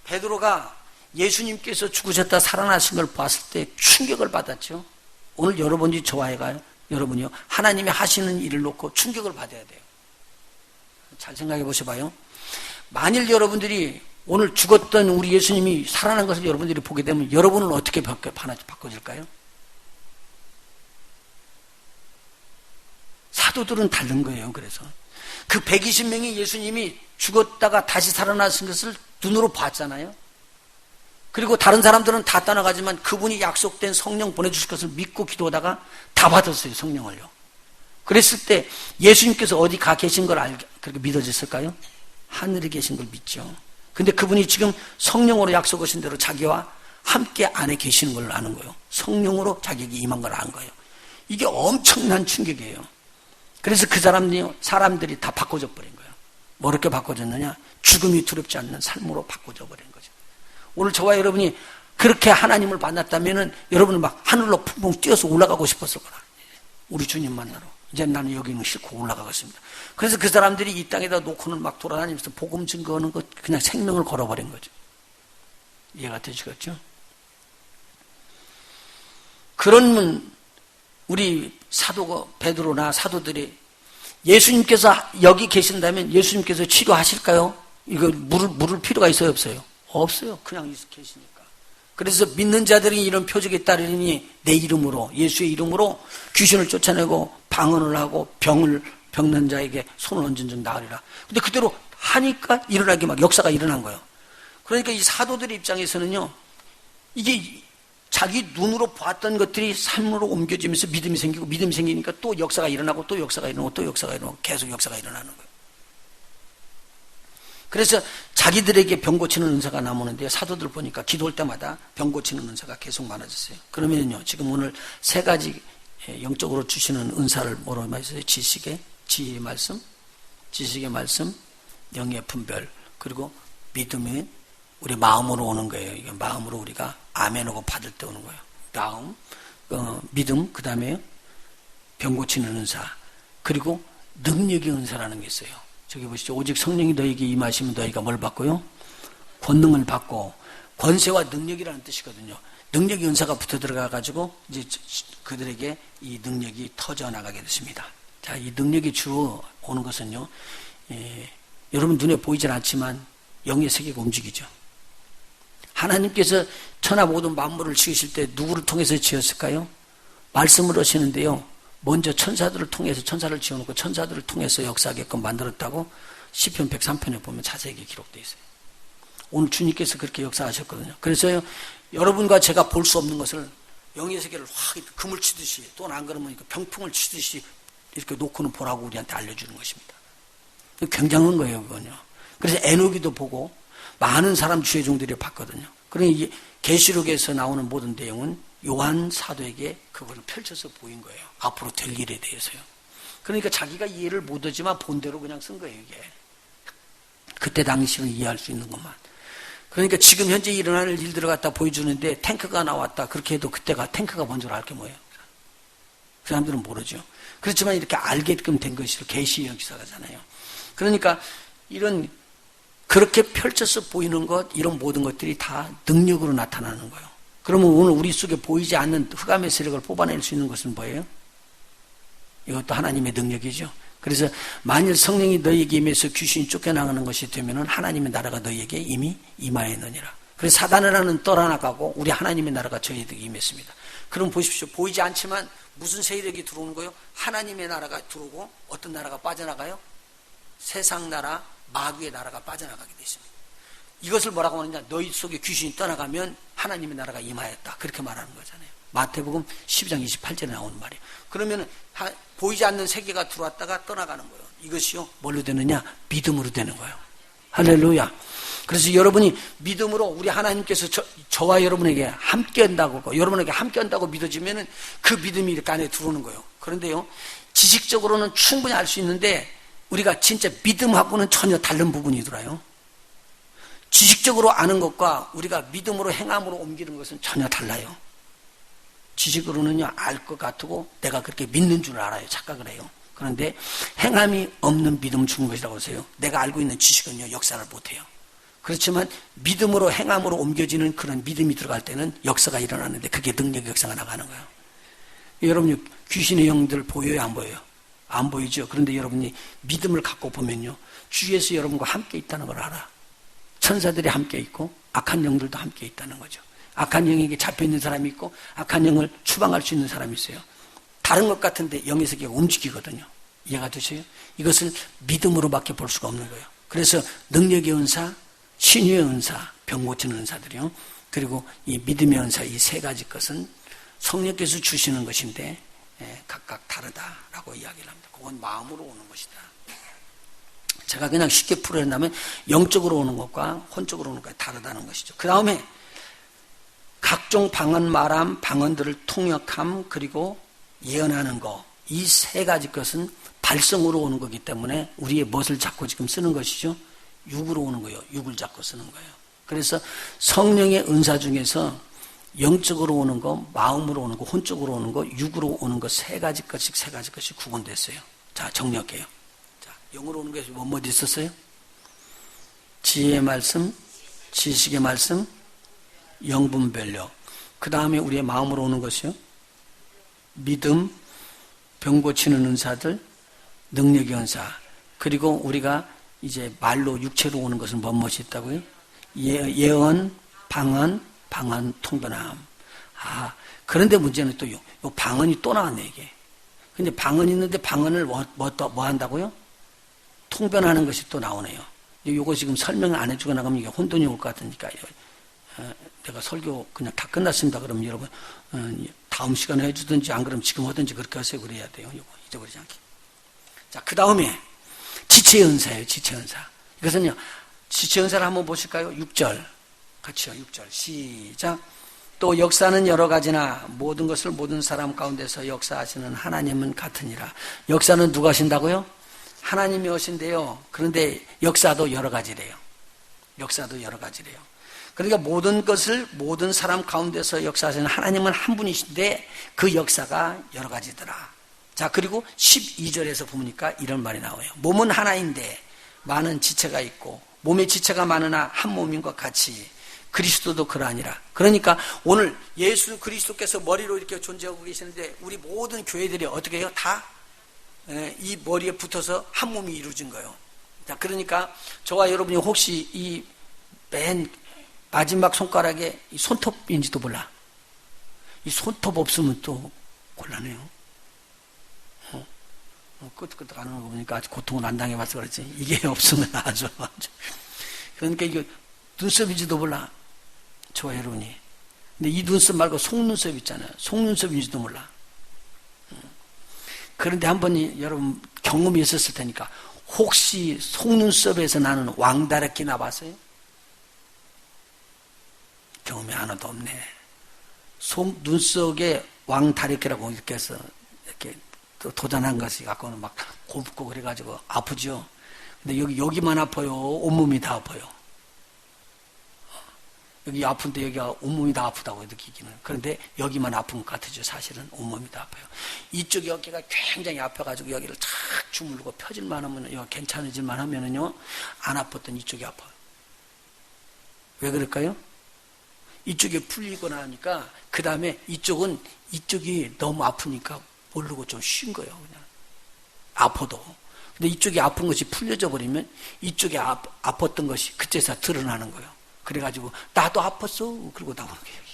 베드로가 예수님께서 죽으셨다 살아나신 걸 봤을 때 충격을 받았죠. 오늘 여러분이 좋아해가요. 여러분이요. 하나님이 하시는 일을 놓고 충격을 받아야 돼요. 잘 생각해 보셔봐요. 만일 여러분들이 오늘 죽었던 우리 예수님이 살아난 것을 여러분들이 보게 되면 여러분은 어떻게 바꿔질까요? 사도들은 다른 거예요. 그래서 그 120명이 예수님이 죽었다가 다시 살아나신 것을 눈으로 봤잖아요. 그리고 다른 사람들은 다 떠나가지만 그분이 약속된 성령 보내주실 것을 믿고 기도하다가 다 받았어요. 성령을요. 그랬을 때 예수님께서 어디 가 계신 걸 그렇게 믿어졌을까요? 하늘에 계신 걸 믿죠. 근데 그분이 지금 성령으로 약속하신 대로 자기와 함께 안에 계시는 걸 아는 거예요. 성령으로 자기에게 임한 걸 아는 거예요. 이게 엄청난 충격이에요. 그래서 그 사람들이 다 바꿔져 버린 거예요. 뭐 이렇게 바꿔졌느냐? 죽음이 두렵지 않는 삶으로 바꿔져 버린 거죠. 오늘 저와 여러분이 그렇게 하나님을 만났다면은 여러분은 막 하늘로 풍풍 뛰어서 올라가고 싶었을 거다. 우리 주님 만나러. 이제 나는 여기는 싫고 올라가겠습니다. 그래서 그 사람들이 이 땅에다 놓고는 막 돌아다니면서 복음 증거하는 것, 그냥 생명을 걸어버린 거죠. 이해가 되시겠죠? 그런 우리 사도가 베드로나 사도들이 예수님께서 여기 계신다면 예수님께서 치료하실까요? 이거 물을 필요가 있어요, 없어요? 없어요. 그냥 계시니까. 그래서 믿는 자들이 이런 표적에 따르니 내 이름으로, 예수의 이름으로 귀신을 쫓아내고 방언을 하고 병난 자에게 손을 얹은 즉 나으리라. 근데 그대로 하니까 일어나게 막 역사가 일어난 거예요. 그러니까 이 사도들의 입장에서는요, 이게 자기 눈으로 봤던 것들이 삶으로 옮겨지면서 믿음이 생기고 믿음이 생기니까 또 역사가 일어나고 또 역사가 일어나고 또 역사가 일어나고 계속 역사가 일어나는 거예요. 그래서 자기들에게 병 고치는 은사가 나오는데 사도들 보니까 기도할 때마다 병 고치는 은사가 계속 많아졌어요. 그러면요, 지금 오늘 세 가지 영적으로 주시는 은사를 뭐라고 말했어요? 지혜의 말씀, 영의 분별, 그리고 믿음이 우리 마음으로 오는 거예요. 이게 마음으로 우리가 아멘하고 받을 때 오는 거예요. 다음 믿음, 그 다음에 병 고치는 은사, 그리고 능력의 은사라는 게 있어요. 저기 보시죠. 오직 성령이 너에게 임하시면 너희가 뭘 받고요? 권능을 받고, 권세와 능력이라는 뜻이거든요. 능력의 은사가 붙어 들어가가지고 이제 그들에게 이 능력이 터져 나가게 됐습니다. 자, 이 능력이 주로 오는 것은요, 여러분 눈에 보이질 않지만 영의 세계가 움직이죠. 하나님께서 천하 모든 만물을 지으실 때 누구를 통해서 지었을까요? 말씀을 하시는데요. 먼저 천사들을 통해서 천사를 지어놓고 천사들을 통해서 역사하게끔 만들었다고 시편 103편에 보면 자세하게 기록되어 있어요. 오늘 주님께서 그렇게 역사하셨거든요. 그래서 여러분과 제가 볼 수 없는 것을 영의 세계를 확 금을 치듯이, 또는 안 그러면 병풍을 치듯이 이렇게 놓고는 보라고 우리한테 알려주는 것입니다. 굉장한 거예요, 그건요. 그래서 에녹이도 보고 많은 사람 주의 종들이 봤거든요. 그러니 계시록에서 나오는 모든 내용은 요한 사도에게 그걸 펼쳐서 보인 거예요. 앞으로 될 일에 대해서요. 그러니까 자기가 이해를 못하지만 본대로 그냥 쓴 거예요, 이게. 그때 당시는 이해할 수 있는 것만. 그러니까 지금 현재 일어나는 일들을 갖다 보여주는데 탱크가 나왔다. 그렇게 해도 그때가 탱크가 뭔 줄 알 게 뭐예요? 그 사람들은 모르죠. 그렇지만 이렇게 알게끔 된 것이 계시의 역사잖아요. 그러니까 이런 그렇게 펼쳐서 보이는 것, 이런 모든 것들이 다 능력으로 나타나는 거예요. 그러면 오늘 우리 속에 보이지 않는 흑암의 세력을 뽑아낼 수 있는 것은 뭐예요? 이것도 하나님의 능력이죠. 그래서 만일 성령이 너희에게 임해서 귀신이 쫓겨나가는 것이 되면은 하나님의 나라가 너희에게 이미 임하였느니라. 그래서 사단을 하는 떠나가고 우리 하나님의 나라가 저희에게 임했습니다. 그럼 보십시오. 보이지 않지만 무슨 세력이 들어오는 거예요? 하나님의 나라가 들어오고 어떤 나라가 빠져나가요? 세상 나라, 마귀의 나라가 빠져나가게 되어 있습니다. 이것을 뭐라고 하느냐? 너희 속에 귀신이 떠나가면 하나님의 나라가 임하였다. 그렇게 말하는 거잖아요. 마태복음 12장 28절에 나오는 말이에요. 그러면 보이지 않는 세계가 들어왔다가 떠나가는 거예요. 이것이요 뭘로 되느냐? 믿음으로 되는 거예요. 할렐루야. 그래서 여러분이 믿음으로 우리 하나님께서 저와 여러분에게 함께 한다고, 여러분에게 함께 한다고 믿어지면은 그 믿음이 이렇게 안에 들어오는 거예요. 그런데요, 지식적으로는 충분히 알 수 있는데 우리가 진짜 믿음하고는 전혀 다른 부분이 들어요. 지식적으로 아는 것과 우리가 믿음으로 행함으로 옮기는 것은 전혀 달라요. 지식으로는요, 알 것 같고 내가 그렇게 믿는 줄 알아요. 착각을 해요. 그런데 행함이 없는 믿음을 주는 것이라고 하세요. 내가 알고 있는 지식은요, 역사를 못해요. 그렇지만 믿음으로 행함으로 옮겨지는 그런 믿음이 들어갈 때는 역사가 일어나는데 그게 능력의 역사가 나가는 거예요. 여러분이 귀신의 영들 보여요, 안 보여요? 안 보이죠. 그런데 여러분이 믿음을 갖고 보면요, 주에서 여러분과 함께 있다는 걸 알아. 천사들이 함께 있고 악한 영들도 함께 있다는 거죠. 악한 영에게 잡혀있는 사람이 있고 악한 영을 추방할 수 있는 사람이 있어요. 다른 것 같은데 영의 세계가 움직이거든요. 이해가 되세요? 이것을 믿음으로밖에 볼 수가 없는 거예요. 그래서 능력의 은사, 신유의 은사, 병 고치는 은사들이요. 그리고 이 믿음의 은사, 이 세 가지 것은 성령께서 주시는 것인데 각각 다르다라고 이야기를 합니다. 그건 마음으로 오는 것이다. 제가 그냥 쉽게 풀어낸다면 영적으로 오는 것과 혼적으로 오는 것이 다르다는 것이죠. 그 다음에 각종 방언 말함, 방언들을 통역함, 그리고 예언하는 것, 이 세 가지 것은 발성으로 오는 거기 때문에 우리의 무엇을 잡고 지금 쓰는 것이죠? 육으로 오는 거예요. 육을 잡고 쓰는 거예요. 그래서 성령의 은사 중에서 영적으로 오는 거, 마음으로 오는 거, 혼적으로 오는 거, 육으로 오는 거 세 가지 것이 구분됐어요. 자, 정리할게요. 자, 영으로 오는 것이 뭐 있었어요? 지혜의 말씀, 지식의 말씀, 영분별력. 그 다음에 우리의 마음으로 오는 것이요, 믿음, 병 고치는 은사들, 능력의 은사. 그리고 우리가 이제 말로 육체로 오는 것은 무엇이 있다고요? 예언, 방언, 통변함. 아, 그런데 문제는 또 요 방언이 또 나왔네, 이게. 근데 방언이 있는데 방언을 뭐 한다고요? 통변하는 것이 또 나오네요. 요거 지금 설명을 안 해주고 나가면 이게 혼돈이 올 것 같으니까. 내가 설교 그냥 다 끝났습니다. 그러면 여러분, 다음 시간에 해주든지 안 그러면 지금 하든지 그렇게 하세요. 그래야 돼요. 요거 잊어버리지 않게. 자, 그 다음에 지체의 은사예요. 지체의 은사. 이것은요, 지체의 은사를 한번 보실까요? 6절. 같이요. 6절. 시작. 또 역사는 여러 가지나 모든 것을 모든 사람 가운데서 역사하시는 하나님은 같으니라. 역사는 누가 하신다고요? 하나님이 하신대요. 그런데 역사도 여러 가지래요. 역사도 여러 가지래요. 그러니까 모든 것을 모든 사람 가운데서 역사하시는 하나님은 한 분이신데 그 역사가 여러 가지더라. 자, 그리고 12절에서 보니까 이런 말이 나와요. 몸은 하나인데 많은 지체가 있고 몸의 지체가 많으나 한 몸인 것 같이 그리스도도 그러하니라. 그러니까 오늘 예수 그리스도께서 머리로 이렇게 존재하고 계시는데 우리 모든 교회들이 어떻게 해요? 다 이 머리에 붙어서 한 몸이 이루어진 거예요. 자, 그러니까 저와 여러분이 혹시 이 맨 마지막 손가락에 이 손톱인지도 몰라. 이 손톱 없으면 또 곤란해요. 끄덕끄덕 하는 거 보니까 아주 고통을 안 당해봐서 그렇지. 이게 없으면 아주. 그러니까 이거 눈썹인지도 몰라. 저와 여러분이. 근데 이 눈썹 말고 속눈썹 있잖아요. 속눈썹인지도 몰라. 그런데 한 번이 여러분 경험이 있었을 테니까 혹시 속눈썹에서 나는 왕다래끼 나봤어요? 경험이 하나도 없네. 속눈썹에 왕다래끼라고 이렇게 해서 이렇게 도전한 것이 갖고는 막 곱고 그래가지고 아프죠. 근데 여기만 아파요? 온몸이 다 아파요? 여기 아픈데 여기가 온몸이 다 아프다고 느끼기는. 그런데 여기만 아픈 것 같아요. 사실은 온몸이 다 아파요. 이쪽 어깨가 굉장히 아파가지고 여기를 탁 주물르고 펴질만 하면, 여기 괜찮아질만 하면은요, 안 아팠던 이쪽이 아파요. 왜 그럴까요? 이쪽이 풀리고 나니까, 그 다음에 이쪽이 너무 아프니까 모르고 좀 쉰 거예요, 그냥. 아파도. 근데 이쪽이 아픈 것이 풀려져 버리면 이쪽에 아팠던 것이 그때서 드러나는 거예요. 그래가지고 나도 아팠어. 그러고 나오는 거예요.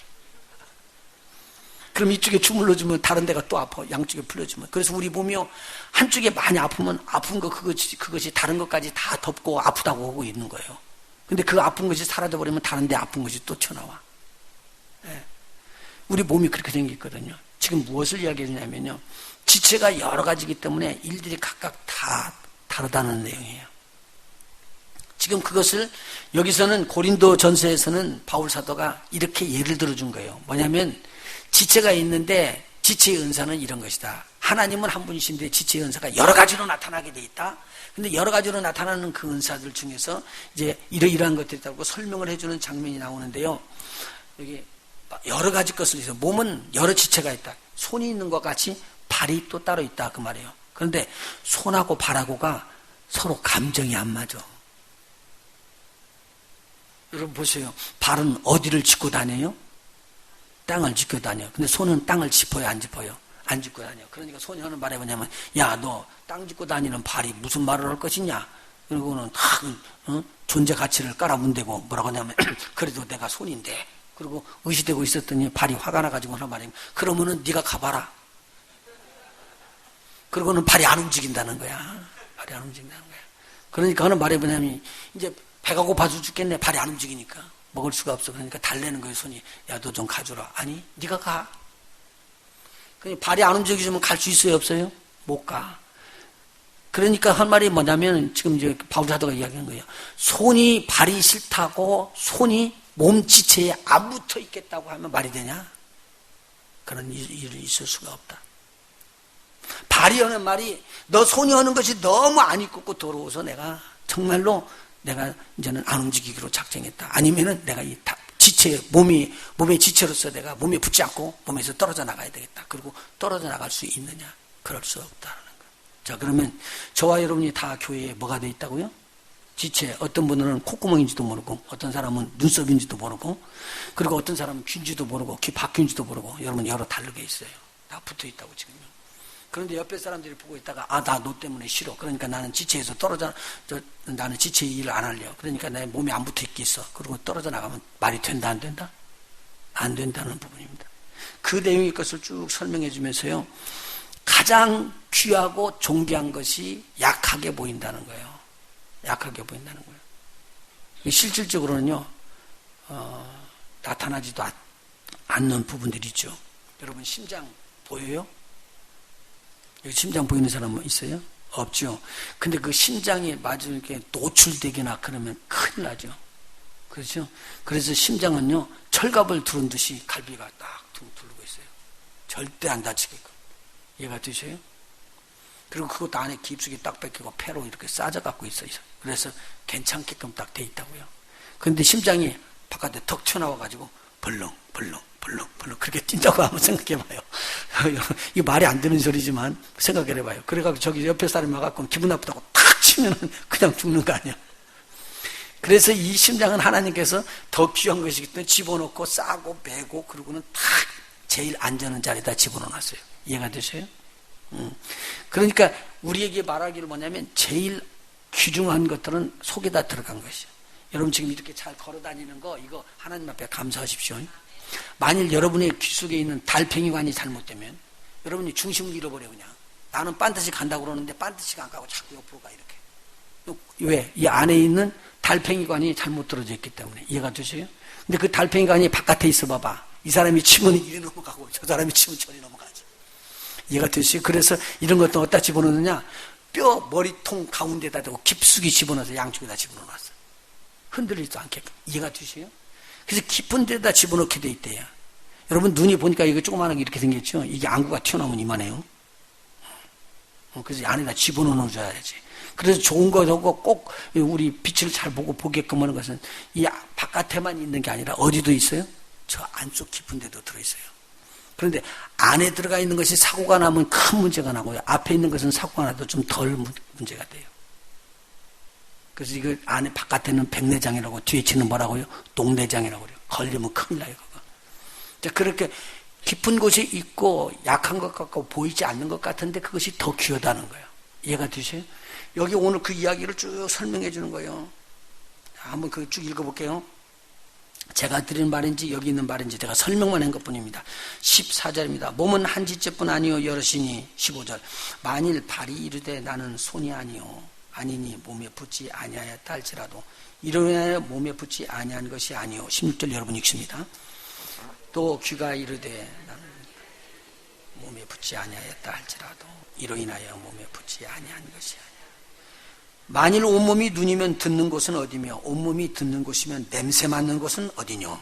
그럼 이쪽에 주물러주면 다른 데가 또 아파. 양쪽에 풀려주면. 그래서 우리 몸이요, 한쪽에 많이 아프면 아픈 거 그것이 다른 것까지 다 덮고 아프다고 하고 있는 거예요. 근데 그 아픈 것이 사라져버리면 다른 데 아픈 것이 또 튀어나와. 네. 우리 몸이 그렇게 생겼거든요. 지금 무엇을 이야기하냐면요, 지체가 여러 가지이기 때문에 일들이 각각 다 다르다는 내용이에요. 지금 그것을 여기서는 고린도 전서에서는 바울 사도가 이렇게 예를 들어준 거예요. 뭐냐면 지체가 있는데 지체의 은사는 이런 것이다. 하나님은 한 분이신데 지체의 은사가 여러 가지로 나타나게 돼 있다. 근데 여러 가지로 나타나는 그 은사들 중에서 이제 이러이러한 것들이 있다고 설명을 해주는 장면이 나오는데요. 여기 여러 가지 것을 해서 몸은 여러 지체가 있다. 손이 있는 것 같이 발이 또 따로 있다 그 말이에요. 그런데 손하고 발하고가 서로 감정이 안 맞아. 여러분 보세요. 발은 어디를 짚고 다녀요? 땅을 짚고 다녀요. 근데 손은 땅을 짚어요, 안 짚어요? 안 짚고 다녀요. 그러니까 손이 하는 말이 뭐냐면, 야, 너 땅 짚고 다니는 발이 무슨 말을 할 것이냐? 그리고는 존재 가치를 깔아문대고 뭐라고 하냐면, 그래도 내가 손인데. 그리고 의시되고 있었더니 발이 화가 나가지고 하는 말이에요. 그러면은 네가 가봐라. 그러고는 발이 안 움직인다는 거야. 발이 안 움직인다는 거야. 그러니까 하는 말이 뭐냐면, 이제 배가 고파서 죽겠네. 발이 안 움직이니까. 먹을 수가 없어. 그러니까 달래는 거예요, 손이. 야, 너 좀 가주라. 아니, 네가 가. 그러니까 발이 안 움직이지면 갈 수 있어요, 없어요? 못 가. 그러니까 한 말이 뭐냐면, 지금 이제 바울 사도가 이야기한 거예요. 손이 발이 싫다고 손이 몸 지체에 안 붙어 있겠다고 하면 말이 되냐? 그런 일이 있을 수가 없다. 발이 하는 말이, 너 손이 하는 것이 너무 안 이끄고 더러워서 내가 정말로 내가 이제는 안 움직이기로 작정했다. 아니면은 내가 이 지체, 몸의 지체로서 내가 몸에 붙지 않고 몸에서 떨어져 나가야 되겠다. 그리고 떨어져 나갈 수 있느냐? 그럴 수 없다는 거. 자, 그러면 저와 여러분이 다 교회에 뭐가 돼 있다고요? 지체. 어떤 분들은 콧구멍인지도 모르고, 어떤 사람은 눈썹인지도 모르고, 그리고 어떤 사람은 귀인지도 모르고, 귀 밖인지도 모르고, 여러분 여러 다르게 있어요. 다 붙어 있다고 지금요. 그런데 옆에 사람들이 보고 있다가, 아, 나 너 때문에 싫어. 그러니까 나는 지체에서 나는 지체의 일을 안 하려. 그러니까 내 몸이 안 붙어 있겠어. 그리고 떨어져 나가면 말이 된다, 안 된다? 안 된다는 부분입니다. 그 내용의 것을 쭉 설명해 주면서요, 가장 귀하고 존귀한 것이 약하게 보인다는 거예요. 약하게 보인다는 거예요. 실질적으로는요, 나타나지도 않는 부분들이 있죠. 여러분, 심장 보여요? 여기 심장 보이는 사람 있어요? 없죠. 근데 그 심장이 마주 이렇게 노출되거나 그러면 큰일 나죠. 그렇죠? 그래서 심장은요, 철갑을 두른 듯이 갈비가 딱 두르고 있어요. 절대 안 다치게끔. 이해가 되셔요? 그리고 그것도 안에 깊숙이 딱 뺏기고 폐로 이렇게 싸져 갖고 있어요. 그래서 괜찮게끔 딱 돼 있다고요. 그런데 심장이 바깥에 턱 튀어나와가지고 벌렁 그렇게 뛴다고 한번 생각해봐요. 이거 말이 안 되는 소리지만 생각해봐요. 그래가지고 저기 옆에 사람이 와갖고 기분 나쁘다고 탁 치면은 그냥 죽는 거 아니야. 그래서 이 심장은 하나님께서 더 귀한 것이기 때문에 집어넣고 싸고 매고 그러고는 탁 제일 안전한 자리에다 집어넣어놨어요. 이해가 되세요? 그러니까 우리에게 말하기를 뭐냐면 제일 귀중한 것들은 속에다 들어간 것이에요. 여러분 지금 이렇게 잘 걸어다니는 거 이거 하나님 앞에 감사하십시오. 만일 여러분의 귀 속에 있는 달팽이관이 잘못되면 여러분이 중심을 잃어버려. 그냥 나는 반드시 간다고 그러는데 반드시가 안 가고 자꾸 옆으로 가. 이렇게. 왜? 이 안에 있는 달팽이관이 잘못 들어져 있기 때문에. 이해가 되세요? 근데 그 달팽이관이 바깥에 있어 봐봐. 이 사람이 치면 이리 넘어가고 저 사람이 치면 저리 넘어가지. 이해가 되세요? 그래서 이런 것도 어디다 집어넣느냐, 뼈 머리통 가운데다 대고 깊숙이 집어넣어서 양쪽에다 집어넣어놨어. 흔들리지도 않게끔. 이해가 되세요? 그래서 깊은 데다 집어넣게 돼 있대요. 여러분 눈이 보니까 이거 조그만하게 이렇게 생겼죠? 이게 안구가 튀어나오면 이만해요. 그래서 안에다 집어넣어 줘야지. 그래서 좋은 거고 꼭 우리 빛을 잘 보고 보게끔 하는 것은 이 바깥에만 있는 게 아니라 어디도 있어요? 저 안쪽 깊은 데도 들어있어요. 그런데 안에 들어가 있는 것이 사고가 나면 큰 문제가 나고요. 앞에 있는 것은 사고가 나도 좀 덜 문제가 돼요. 그래서 이거 안에 바깥에는 백내장이라고 뒤에 치는 뭐라고요? 동내장이라고 그래요. 걸리면 큰일 나요, 그거. 자, 그렇게 깊은 곳이 있고 약한 것 같고 보이지 않는 것 같은데 그것이 더 귀하다는 거예요. 이해가 되세요? 여기 오늘 그 이야기를 쭉 설명해 주는 거예요. 한번 그 쭉 읽어볼게요. 제가 드리는 말인지 여기 있는 말인지 제가 설명만 한 것뿐입니다. 14절입니다. 몸은 한 지체뿐 아니요 여럿이니 15절. 만일 발이 이르되 나는 손이 아니니 몸에 붙지 아니하였다 할지라도 이러하여 몸에 붙지 아니한 것이 아니요. 16절 여러분 읽습니다. 또 귀가 이르되 나는 몸에 붙지 아니하였다 할지라도 이로 인하여 몸에 붙지 아니한 것이 아니야. 만일 온몸이 눈이면 듣는 곳은 어디며 온몸이 듣는 곳이면 냄새 맡는 곳은 어디뇨.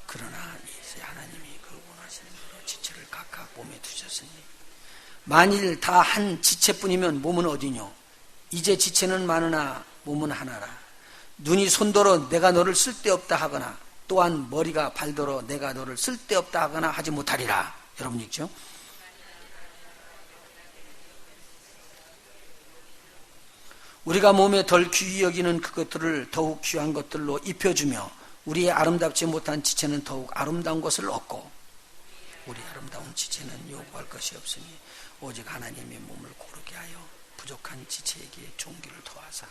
그러나 이제 하나님이 그 원하시는 대로 지체를 각각 몸에 두셨으니 만일 다 한 지체뿐이면 몸은 어디뇨. 이제 지체는 많으나 몸은 하나라. 눈이 손더러 내가 너를 쓸데없다 하거나 또한 머리가 발더러 내가 너를 쓸데없다 하거나 하지 못하리라. 여러분 읽죠? 우리가 몸에 덜 귀히 여기는 그것들을 더욱 귀한 것들로 입혀주며 우리의 아름답지 못한 지체는 더욱 아름다운 것을 얻고 우리 아름다운 지체는 요구할 것이 없으니 오직 하나님의 몸을 고르게 하여 부족한 지체에게 종기를 도와사.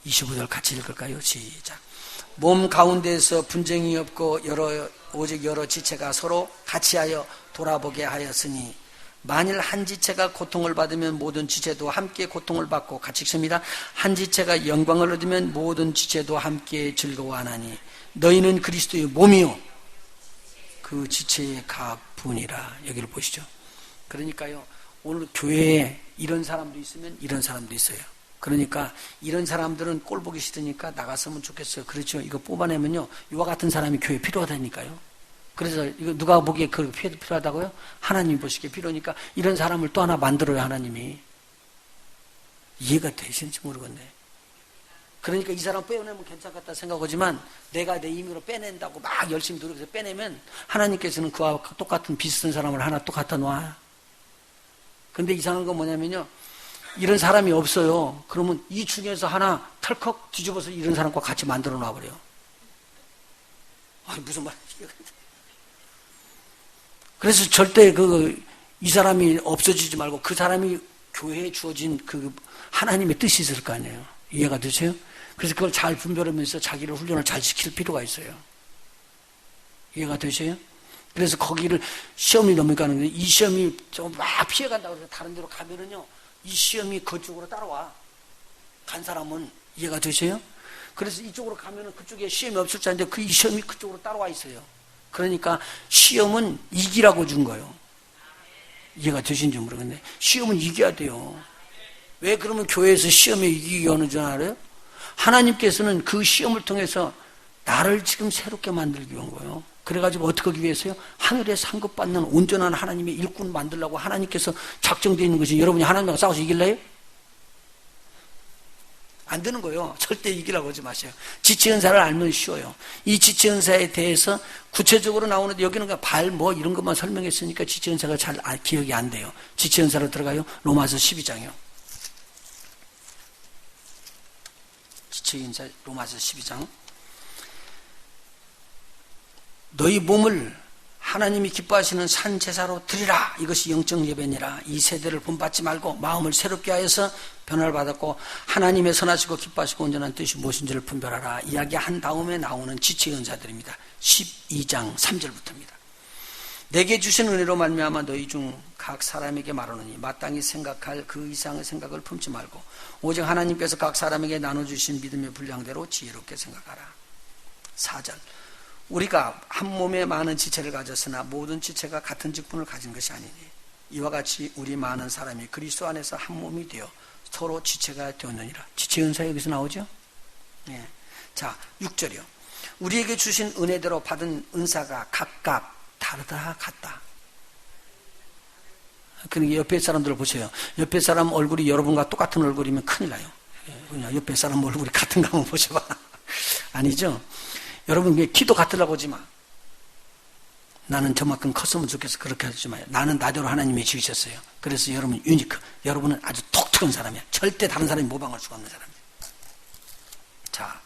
25절 같이 읽을까요? 시작. 몸 가운데에서 분쟁이 없고 오직 여러 지체가 서로 같이 하여 돌아보게 하였으니 만일 한 지체가 고통을 받으면 모든 지체도 함께 고통을 받고 같이 읽습니다. 한 지체가 영광을 얻으면 모든 지체도 함께 즐거워하나니 너희는 그리스도의 몸이요 그 지체의 각 분이라. 여기를 보시죠. 그러니까요 오늘 교회에 이런 사람도 있으면 이런 사람도 있어요. 그러니까 이런 사람들은 꼴 보기 싫으니까 나갔으면 좋겠어요. 그렇죠. 이거 뽑아내면요 이와 같은 사람이 교회에 필요하다니까요. 그래서 이거 누가 보기에 그 필요하다고요? 하나님이 보시기에 필요하니까 이런 사람을 또 하나 만들어요. 하나님이. 이해가 되시는지 모르겠네. 그러니까 이 사람 빼내면 괜찮겠다 생각하지만 내가 내 힘으로 빼낸다고 막 열심히 노력해서 빼내면 하나님께서는 그와 똑같은 비슷한 사람을 하나 또 갖다 놔. 근데 이상한 건 뭐냐면요 이런 사람이 없어요. 그러면 이 중에서 하나 털컥 뒤집어서 이런 사람과 같이 만들어 놔버려요. 아니 무슨 말이지? 그래서 절대 이 사람이 없어지지 말고 그 사람이 교회에 주어진 그 하나님의 뜻이 있을 거 아니에요. 이해가 되세요? 그래서 그걸 잘 분별하면서 자기를 훈련을 잘 시킬 필요가 있어요. 이해가 되세요? 그래서 거기를 시험이 넘어가는 이 시험이 좀 막 피해간다고 해서 다른 데로 가면은요, 이 시험이 그쪽으로 따라와. 간 사람은 이해가 되세요? 그래서 이쪽으로 가면은 그쪽에 시험이 없을 줄 알았는데 그 이 시험이 그쪽으로 따라와 있어요. 그러니까 시험은 이기라고 준 거예요. 이해가 되신지 모르겠네. 시험은 이겨야 돼요. 왜 그러면 교회에서 시험에 이기게 하는 줄 알아요? 하나님께서는 그 시험을 통해서 나를 지금 새롭게 만들기 위한 거예요. 그래가지고 어떻게 하기 위해서요? 하늘에 상급받는 온전한 하나님의 일꾼 만들려고 하나님께서 작정되어 있는 것이 여러분이 하나님과 싸워서 이길래요? 안 되는 거예요. 절대 이기라고 하지 마세요. 지체은사를 알면 쉬워요. 이 지체은사에 대해서 구체적으로 나오는데 여기는 발 이런 것만 설명했으니까 지체은사가 잘 기억이 안 돼요. 지체은사로 들어가요. 로마서 12장이요. 지체은사 로마서 12장. 너희 몸을 하나님이 기뻐하시는 산 제사로 드리라. 이것이 영적 예배니라. 이 세대를 본받지 말고 마음을 새롭게 하여서 변화를 받았고 하나님의 선하시고 기뻐하시고 온전한 뜻이 무엇인지를 분별하라. 이야기한 다음에 나오는 지체 은사들입니다. 12장 3절부터입니다. 내게 주신 은혜로 말미암아 너희 중 각 사람에게 말하노니 마땅히 생각할 그 이상의 생각을 품지 말고 오직 하나님께서 각 사람에게 나눠주신 믿음의 분량대로 지혜롭게 생각하라. 4절. 우리가 한 몸에 많은 지체를 가졌으나 모든 지체가 같은 직분을 가진 것이 아니니 이와 같이 우리 많은 사람이 그리스도 안에서 한 몸이 되어 서로 지체가 되었느니라. 지체 은사 여기서 나오죠? 네. 자, 6절이요. 우리에게 주신 은혜대로 받은 은사가 각각 다르다 같다. 그러니까 옆에 사람들을 보세요. 옆에 사람 얼굴이 여러분과 똑같은 얼굴이면 큰일 나요. 그냥 옆에 사람 얼굴이 같은가 한번 보셔봐. 아니죠? 여러분, 키도 같으려고 하지 마. 나는 저만큼 컸으면 좋겠어. 그렇게 하지 마요. 나는 나대로 하나님이 지으셨어요. 그래서 여러분 유니크. 여러분은 아주 독특한 사람이야. 절대 다른 사람이 모방할 수가 없는 사람이야. 자,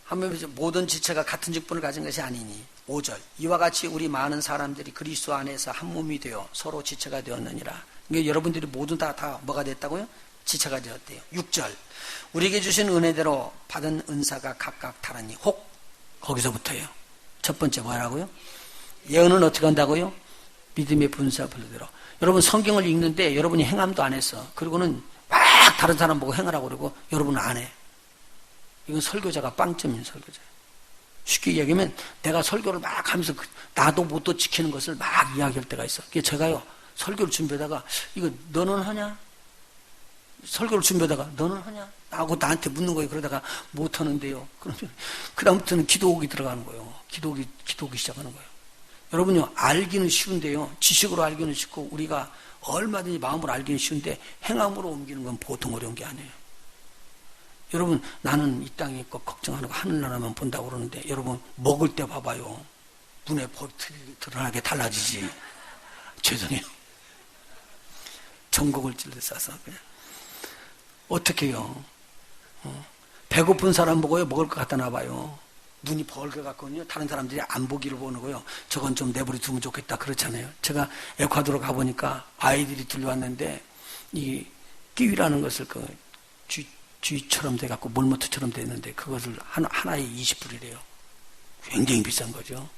한번 보세요. 모든 지체가 같은 직분을 가진 것이 아니니 5절 이와 같이 우리 많은 사람들이 그리스도 안에서 한 몸이 되어 서로 지체가 되었느니라. 그러니까 여러분들이 모두 다 뭐가 됐다고요? 지체가 되었대요. 6절 우리에게 주신 은혜대로 받은 은사가 각각 다르니 혹 거기서부터예요. 첫 번째 뭐라고요? 예언은 어떻게 한다고요? 믿음의 분사 분류대로. 여러분 성경을 읽는데 여러분이 행함도 안 했어. 그리고는 막 다른 사람 보고 행하라고 그러고 여러분은 안 해. 이건 설교자가 빵점인 설교자. 쉽게 얘기하면 내가 설교를 막 하면서 나도 못도 지키는 것을 막 이야기할 때가 있어. 그래서 제가요 설교를 준비하다가 이거 너는 하냐? 설교를 준비하다가 너는 하냐? 하고 나한테 묻는 거예요. 그러다가 못 하는데요. 그러면 그다음부터는 기도오기 들어가는 거예요. 기도오기 시작하는 거예요. 여러분요 알기는 쉬운데요. 지식으로 알기는 쉽고 우리가 얼마든지 마음으로 알기는 쉬운데 행함으로 옮기는 건 보통 어려운 게 아니에요. 여러분 나는 이 땅에 있고 걱정하는 거 하늘나라만 본다고 그러는데 여러분 먹을 때 봐봐요. 눈에 드러나게 달라지지. 죄송해요. 전곡을 찔러 싸서 그냥 어떻게 해요? 배고픈 사람 보고요 먹을 것 갖다 놔봐요. 눈이 벌게 갖고는요 다른 사람들이 안 보기를 보는 거예요. 저건 좀 내버려 두면 좋겠다 그렇잖아요. 제가 에콰도르 가보니까 아이들이 들려왔는데 이 끼위라는 것을 쥐처럼 돼갖고 몰모트처럼 됐는데 그것을 하나에 20불이래요. 굉장히 비싼 거죠.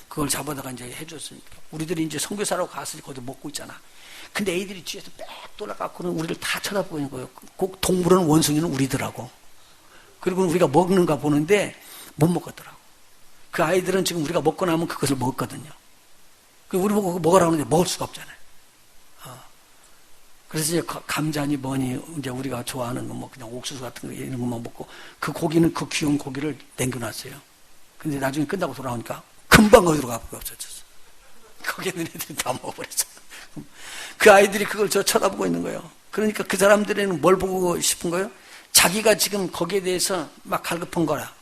그걸 잡아다가 이제 해줬으니까 우리들이 이제 선교사로 가서 거기서 먹고 있잖아. 근데 애들이 뒤에서 빽 돌아가고는 우리를 다 쳐다보고 있는 거예요. 꼭 동물은 원숭이는 우리더라고. 그리고 우리가 먹는가 보는데 못 먹었더라고. 그 아이들은 지금 우리가 먹고 나면 그것을 먹었거든요. 우리 보고 먹으라고 하는데 먹을 수가 없잖아요. 그래서 이제 감자니 뭐니 이제 우리가 좋아하는 거 뭐 그냥 옥수수 같은 거 이런 것만 먹고 그 고기는 그 귀여운 고기를 남겨놨어요. 근데 나중에 끝나고 돌아오니까 금방 어디로 가고 없어졌어. 거기에 있는 애들이 다 먹어버렸어. 그 아이들이 그걸 저 쳐다보고 있는 거예요. 그러니까 그 사람들에는 뭘 보고 싶은 거예요? 자기가 지금 거기에 대해서 막 갈급한 거라.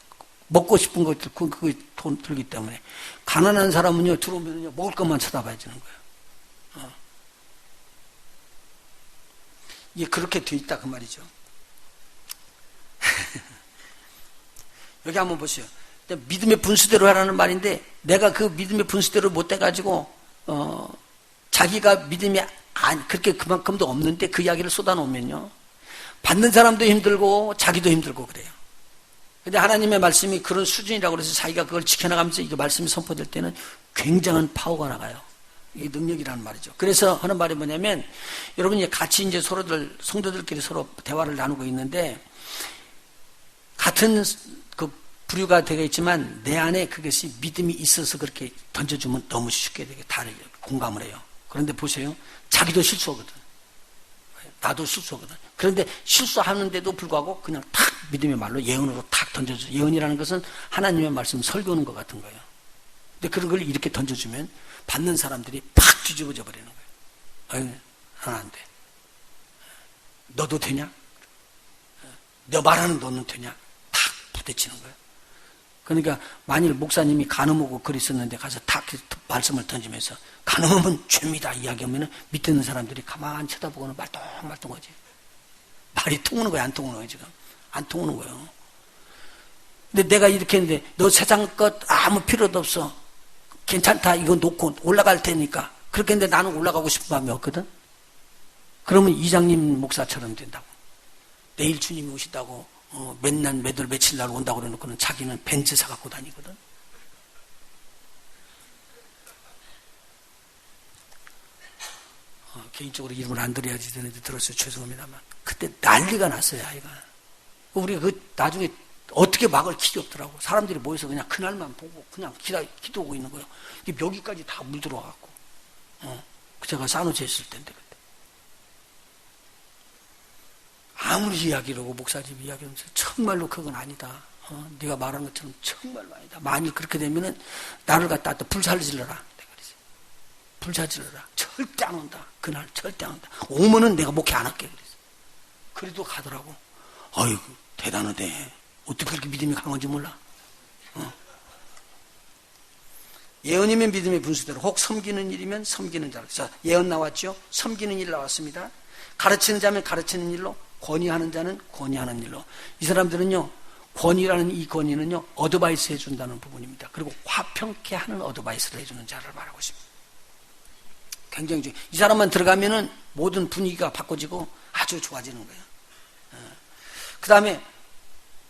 먹고 싶은 것들, 그게 돈 들기 때문에. 가난한 사람은요, 들어오면요, 먹을 것만 쳐다봐야 되는 거예요. 이게 그렇게 돼 있다, 그 말이죠. 여기 한번 보세요. 믿음의 분수대로 하라는 말인데, 내가 그 믿음의 분수대로 못 돼가지고, 자기가 믿음이 그렇게 그만큼도 없는데 그 이야기를 쏟아놓으면요. 받는 사람도 힘들고 자기도 힘들고 그래요. 근데 하나님의 말씀이 그런 수준이라고 그래서 자기가 그걸 지켜나가면서 이게 말씀이 선포될 때는 굉장한 파워가 나가요. 이게 능력이라는 말이죠. 그래서 하는 말이 뭐냐면 여러분이 같이 이제 서로들, 성도들끼리 서로 대화를 나누고 있는데 같은 그 부류가 되어 있지만 내 안에 그것이 믿음이 있어서 그렇게 던져주면 너무 쉽게 되게 다 공감을 해요. 그런데 보세요. 자기도 실수하거든. 나도 실수하거든. 그런데 실수하는데도 불구하고 그냥 탁 믿음의 말로 예언으로 탁 던져줘. 예언이라는 것은 하나님의 말씀 설교하는 것 같은 거예요. 근데 그런 걸 이렇게 던져주면 받는 사람들이 팍 뒤집어져 버리는 거예요. 아유, 나는 안 돼. 너도 되냐? 너 말하는 너는 되냐? 탁 부딪히는 거예요. 그러니까 만일 목사님이 간음하고 글 있었는데 가서 탁 말씀을 던지면서 간음하면 죄입니다 이야기하면 밑에 있는 사람들이 가만히 쳐다보고는 말똥말똥하지. 말이 통하는 거야, 안 통하는 거야, 지금? 안 통하는 거예요. 근데 내가 이렇게 했는데 너 세상 것 아무 필요도 없어. 괜찮다. 이거 놓고 올라갈 테니까. 그렇게 했는데 나는 올라가고 싶은 마음이 없거든. 그러면 이장님 목사처럼 된다고. 내일 주님이 오시다고 맨날 매달 며칠 날 온다고 그래놓고는 자기는 벤츠 사갖고 다니거든. 개인적으로 이름을 안 드려야지 되는데 들었어요. 죄송합니다만. 그때 난리가 났어요, 아이가. 우리가 나중에 어떻게 막을 길이 없더라고. 사람들이 모여서 그냥 그날만 보고 그냥 기도하고 있는 거예요. 이게 여기까지 다 물들어와갖고. 제가 산호제 있을 텐데, 그때. 아무리 이야기를 하고 목사님 이야기하면서 정말로 그건 아니다. 네가 말하는 것처럼 정말 많이다. 만일 그렇게 되면은 나를 갖다 또 불살질러라. 불살질러라. 절대 안 온다. 그날 절대 안 온다. 오면은 내가 목회 안 할게. 그래도 가더라고. 아이고 대단하대. 어떻게 그렇게 믿음이 강한지 몰라. 예언이면 믿음의 분수대로 혹 섬기는 일이면 섬기는 자로. 자, 예언 나왔죠? 섬기는 일 나왔습니다. 가르치는 자면 가르치는 일로, 권위하는 자는 권위하는 일로. 이 사람들은요, 권위라는 이 권위는요, 어드바이스 해준다는 부분입니다. 그리고 화평케 하는 어드바이스를 해주는 자를 말하고 있습니다. 굉장히 좋아요. 이 사람만 들어가면은 모든 분위기가 바꿔지고 아주 좋아지는 거예요. 그 다음에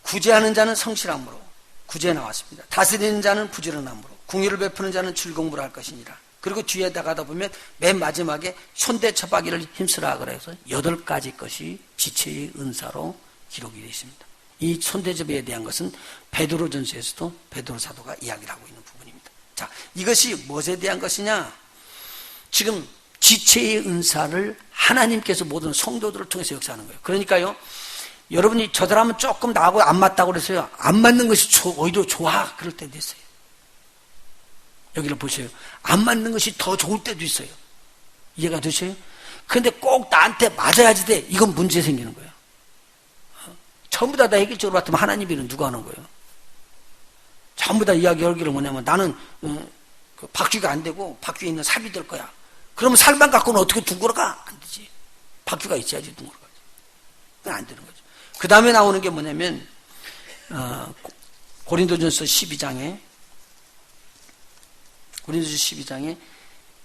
구제하는 자는 성실함으로, 구제 나왔습니다. 다스리는 자는 부지런함으로, 궁유를 베푸는 자는 즐거움으로 할 것이니라. 그리고 뒤에 나가다 보면 맨 마지막에 손대처박이를 힘쓰라 그래서 8가지 것이 지체의 은사로 기록이 되어 있습니다. 이 손대접에 대한 것은 베드로전서에서도 베드로 사도가 이야기를 하고 있는 부분입니다. 자, 이것이 무엇에 대한 것이냐? 지금 지체의 은사를 하나님께서 모든 성도들을 통해서 역사하는 거예요. 그러니까요, 여러분이 저 사람은 조금 나하고 안 맞다고 그래서요, 안 맞는 것이 오히려 좋아 그럴 때도 있어요. 여기를 보세요. 안 맞는 것이 더 좋을 때도 있어요. 이해가 되세요? 그런데 꼭 나한테 맞아야지 돼. 이건 문제 생기는 거예요. 전부 다 획일적으로 봤으면 하나님 일은 누가 하는 거예요? 전부 다 이야기 열기를 뭐냐면 나는 박쥐가 안 되고 박쥐에 있는 삽이 될 거야. 그러면 살만 갖고는 어떻게 둥그러 가? 안 되지. 박쥐가 있어야지 둥그러 가지. 그건 안 되는 거죠. 그 다음에 나오는 게 뭐냐면 고린도전서 12장에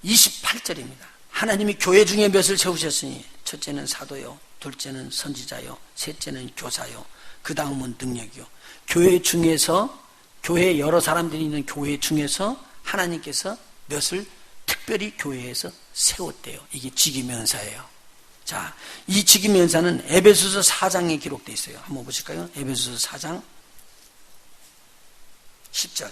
28절입니다. 하나님이 교회 중에 몇을 세우셨으니 첫째는 사도요, 둘째는 선지자요, 셋째는 교사요, 그 다음은 능력이요. 교회 중에서, 교회 여러 사람들이 있는 교회 중에서 하나님께서 몇을 특별히 교회에서 세웠대요. 이게 직임연사예요. 자, 이 직임연사는 에베소서 4장에 기록되어 있어요. 한번 보실까요? 에베소서 4장 10절.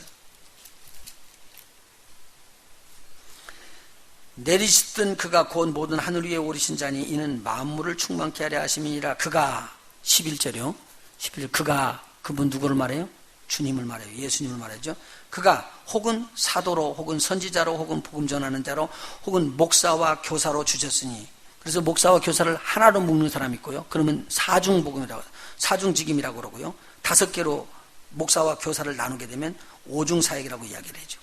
내리시던 그가 곧 모든 하늘 위에 오르신 자니 이는 만물을 충만케 하려 하심이니라. 그가 11절이요. 11절. 그가 그분 누구를 말해요? 주님을 말해요. 예수님을 말하죠. 그가 혹은 사도로 혹은 선지자로 혹은 복음 전하는 자로 혹은 목사와 교사로 주셨으니, 그래서 목사와 교사를 하나로 묶는 사람이 있고요. 그러면 사중복음이라고, 사중직임이라고 그러고요. 5개로 목사와 교사를 나누게 되면 오중사역이라고 이야기를 해죠.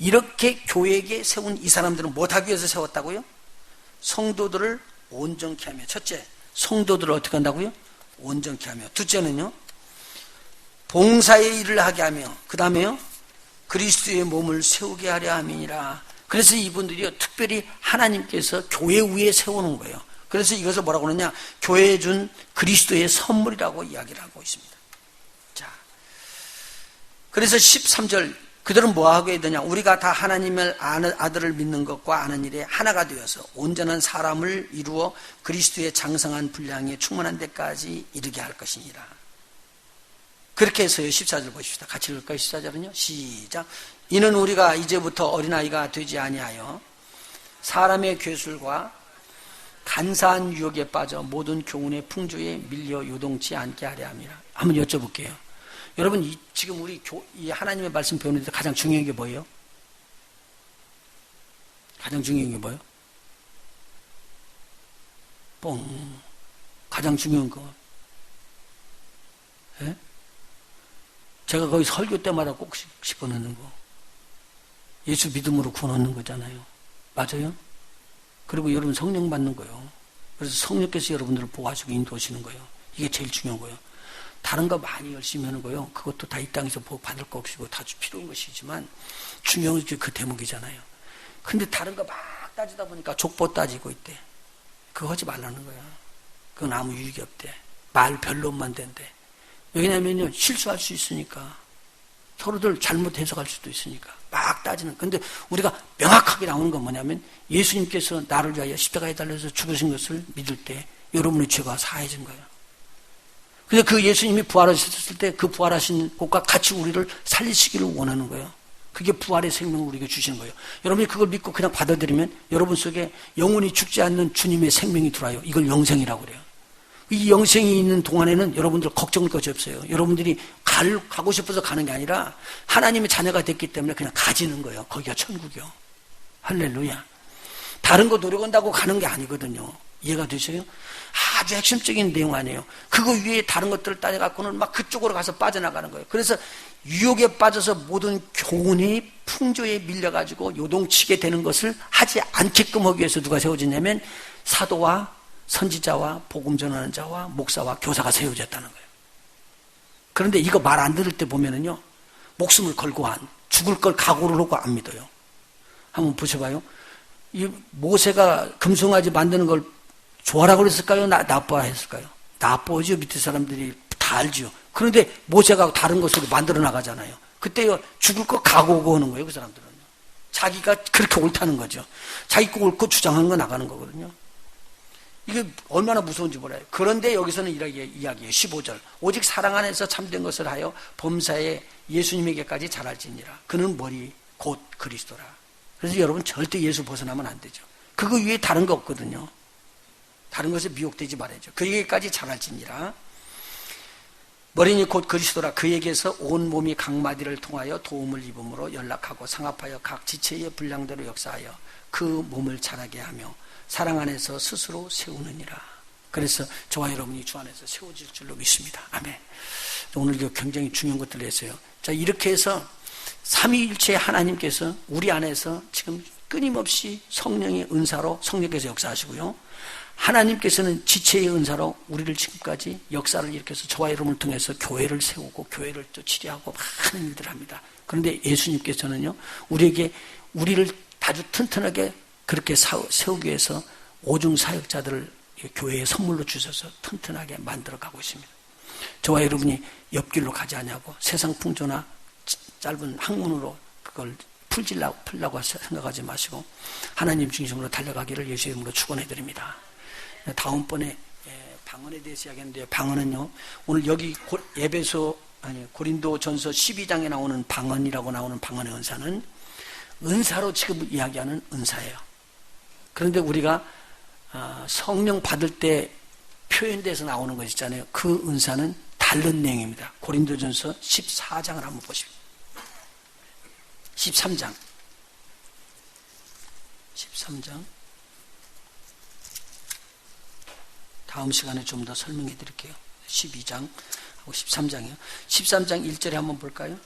이렇게 교회에 세운 이 사람들은 뭐하기 위해서 세웠다고요? 성도들을 온전케 하며, 첫째, 성도들을 어떻게 한다고요? 온전케 하며, 둘째는요, 봉사의 일을 하게 하며, 그 다음에요, 그리스도의 몸을 세우게 하려 함이니라. 그래서 이분들이 특별히 하나님께서 교회 위에 세우는 거예요. 그래서 이것을 뭐라고 하느냐? 교회에 준 그리스도의 선물이라고 이야기를 하고 있습니다. 자, 그래서 13절, 그들은 뭐하고 해야 되냐? 우리가 다 하나님의 아들을 믿는 것과 아는 일에 하나가 되어서 온전한 사람을 이루어 그리스도의 장성한 분량에 충만한 데까지 이르게 할 것이니라. 그렇게 해서요, 14절 보십시다. 같이 읽을까요? 14절은요? 시작. 이는 우리가 이제부터 어린아이가 되지 아니하여 사람의 괴술과 간사한 유혹에 빠져 모든 교훈의 풍조에 밀려 요동치 않게 하려 함이라. 한번 여쭤볼게요. 여러분, 지금 우리 이 하나님의 말씀 배우는데 가장 중요한 게 뭐예요? 가장 중요한 게 뭐예요? 가장 중요한 거. 예? 제가 거기 설교 때마다 꼭 짚어넣는 거. 예수 믿음으로 구원 얻는 거잖아요. 맞아요? 그리고 여러분 성령 받는 거예요. 그래서 성령께서 여러분들을 보호하시고 인도하시는 거예요. 이게 제일 중요한 거예요. 다른 거 많이 열심히 하는 거요. 그것도 다 이 땅에서 복 받을 거 없이고 다 필요한 것이지만 중요한 게 그 대목이잖아요. 근데 다른 거 막 따지다 보니까 족보 따지고 있대. 그거 하지 말라는 거야. 그건 아무 유익이 없대. 말 별로만 된대. 왜냐면요, 실수할 수 있으니까. 서로들 잘못 해석할 수도 있으니까. 막 따지는. 근데 우리가 명확하게 나오는 건 뭐냐면 예수님께서 나를 위하여 십자가에 달려서 죽으신 것을 믿을 때 여러분의 죄가 사해진 거예요. 근데 그 예수님이 부활하셨을 때 그 부활하신 것과 같이 우리를 살리시기를 원하는 거예요. 그게 부활의 생명을 우리에게 주시는 거예요. 여러분이 그걸 믿고 그냥 받아들이면 여러분 속에 영원히 죽지 않는 주님의 생명이 들어와요. 이걸 영생이라고 그래요. 이 영생이 있는 동안에는 여러분들 걱정할 것이 없어요. 여러분들이 가고 싶어서 가는 게 아니라 하나님의 자녀가 됐기 때문에 그냥 가지는 거예요. 거기가 천국이요. 할렐루야. 다른 거 노력한다고 가는 게 아니거든요. 이해가 되세요? 아주 핵심적인 내용 아니에요. 그거 위에 다른 것들을 따져갖고는 막 그쪽으로 가서 빠져나가는 거예요. 그래서 유혹에 빠져서 모든 교훈이 풍조에 밀려가지고 요동치게 되는 것을 하지 않게끔 하기 위해서 누가 세워지냐면 사도와 선지자와 복음 전하는 자와 목사와 교사가 세워졌다는 거예요. 그런데 이거 말 안 들을 때 보면은요, 목숨을 걸고 죽을 걸 각오를 하고 안 믿어요. 한번 보셔봐요. 이 모세가 금송아지 만드는 걸 좋아라고 그랬을까요? 나빠했을까요? 나빠하죠. 밑에 사람들이 다 알죠. 그런데 모세가 다른 것으로 만들어 나가잖아요. 그때 죽을 거 각오고 하는 거예요. 그 사람들은. 자기가 그렇게 옳다는 거죠. 자기 거 옳고 주장하는 거 나가는 거거든요. 이게 얼마나 무서운지 몰라요. 그런데 여기서는 이렇게 이야기해요. 15절. 오직 사랑 안에서 참된 것을 하여 범사에 예수님에게까지 자랄지니라. 그는 머리 곧 그리스도라. 그래서 여러분 절대 예수 벗어나면 안 되죠. 그거 위에 다른 거 없거든요. 다른 것에 미혹되지 말아야죠. 그에게까지 자랄지니라. 머리니 곧 그리스도라. 그에게서 온 몸이 각 마디를 통하여 도움을 입음으로 연락하고 상합하여 각 지체의 분량대로 역사하여 그 몸을 자라게 하며 사랑 안에서 스스로 세우느니라. 그래서 저와 여러분이 주 안에서 세워질 줄로 믿습니다. 아멘. 오늘 이거 굉장히 중요한 것들을 했어요. 자, 이렇게 해서 삼위일체 하나님께서 우리 안에서 지금 끊임없이 성령의 은사로 성령께서 역사하시고요. 하나님께서는 지체의 은사로 우리를 지금까지 역사를 일으켜서 저와 여러분을 통해서 교회를 세우고 교회를 또 치료하고 많은 일들을 합니다. 그런데 예수님께서는요, 우리를 아주 튼튼하게 그렇게 세우기 위해서 오중 사역자들을 교회에 선물로 주셔서 튼튼하게 만들어 가고 있습니다. 저와 여러분이 옆길로 가지 않냐고 세상 풍조나 짧은 학문으로 그걸 풀려고 생각하지 마시고 하나님 중심으로 달려가기를 예수의 이름으로 축원해 드립니다. 다음번에 방언에 대해서 이야기하는데요. 방언은요, 오늘 여기 고린도전서 12장에 나오는 방언이라고 나오는 방언의 은사는 은사로 지금 이야기하는 은사예요. 그런데 우리가 성령 받을 때 표현돼서 나오는 것 있잖아요. 그 은사는 다른 내용입니다. 고린도전서 14장을 한번 보십시오. 13장 다음 시간에 좀 더 설명해 드릴게요. 12장하고 13장이요. 13장 1절에 한번 볼까요?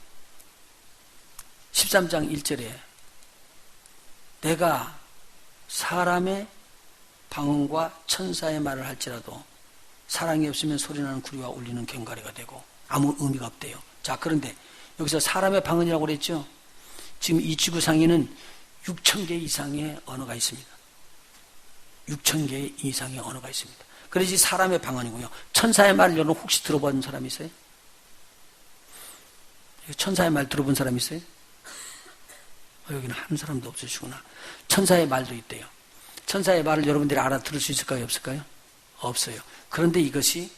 13장 1절에 내가 사람의 방언과 천사의 말을 할지라도 사랑이 없으면 소리나는 구리와 울리는 꽹과리가 되고 아무 의미가 없대요. 자, 그런데 여기서 사람의 방언이라고 그랬죠? 지금 이 지구상에는 6,000개 이상의 언어가 있습니다. 6,000개 이상의 언어가 있습니다. 그래서 사람의 방언이고요. 천사의 말을 여러분 혹시 들어본 사람 있어요? 천사의 말 들어본 사람 있어요? 여기는 한 사람도 없으시구나. 천사의 말도 있대요. 천사의 말을 여러분들이 알아들을 수 있을까요? 없을까요? 없어요. 그런데 이것이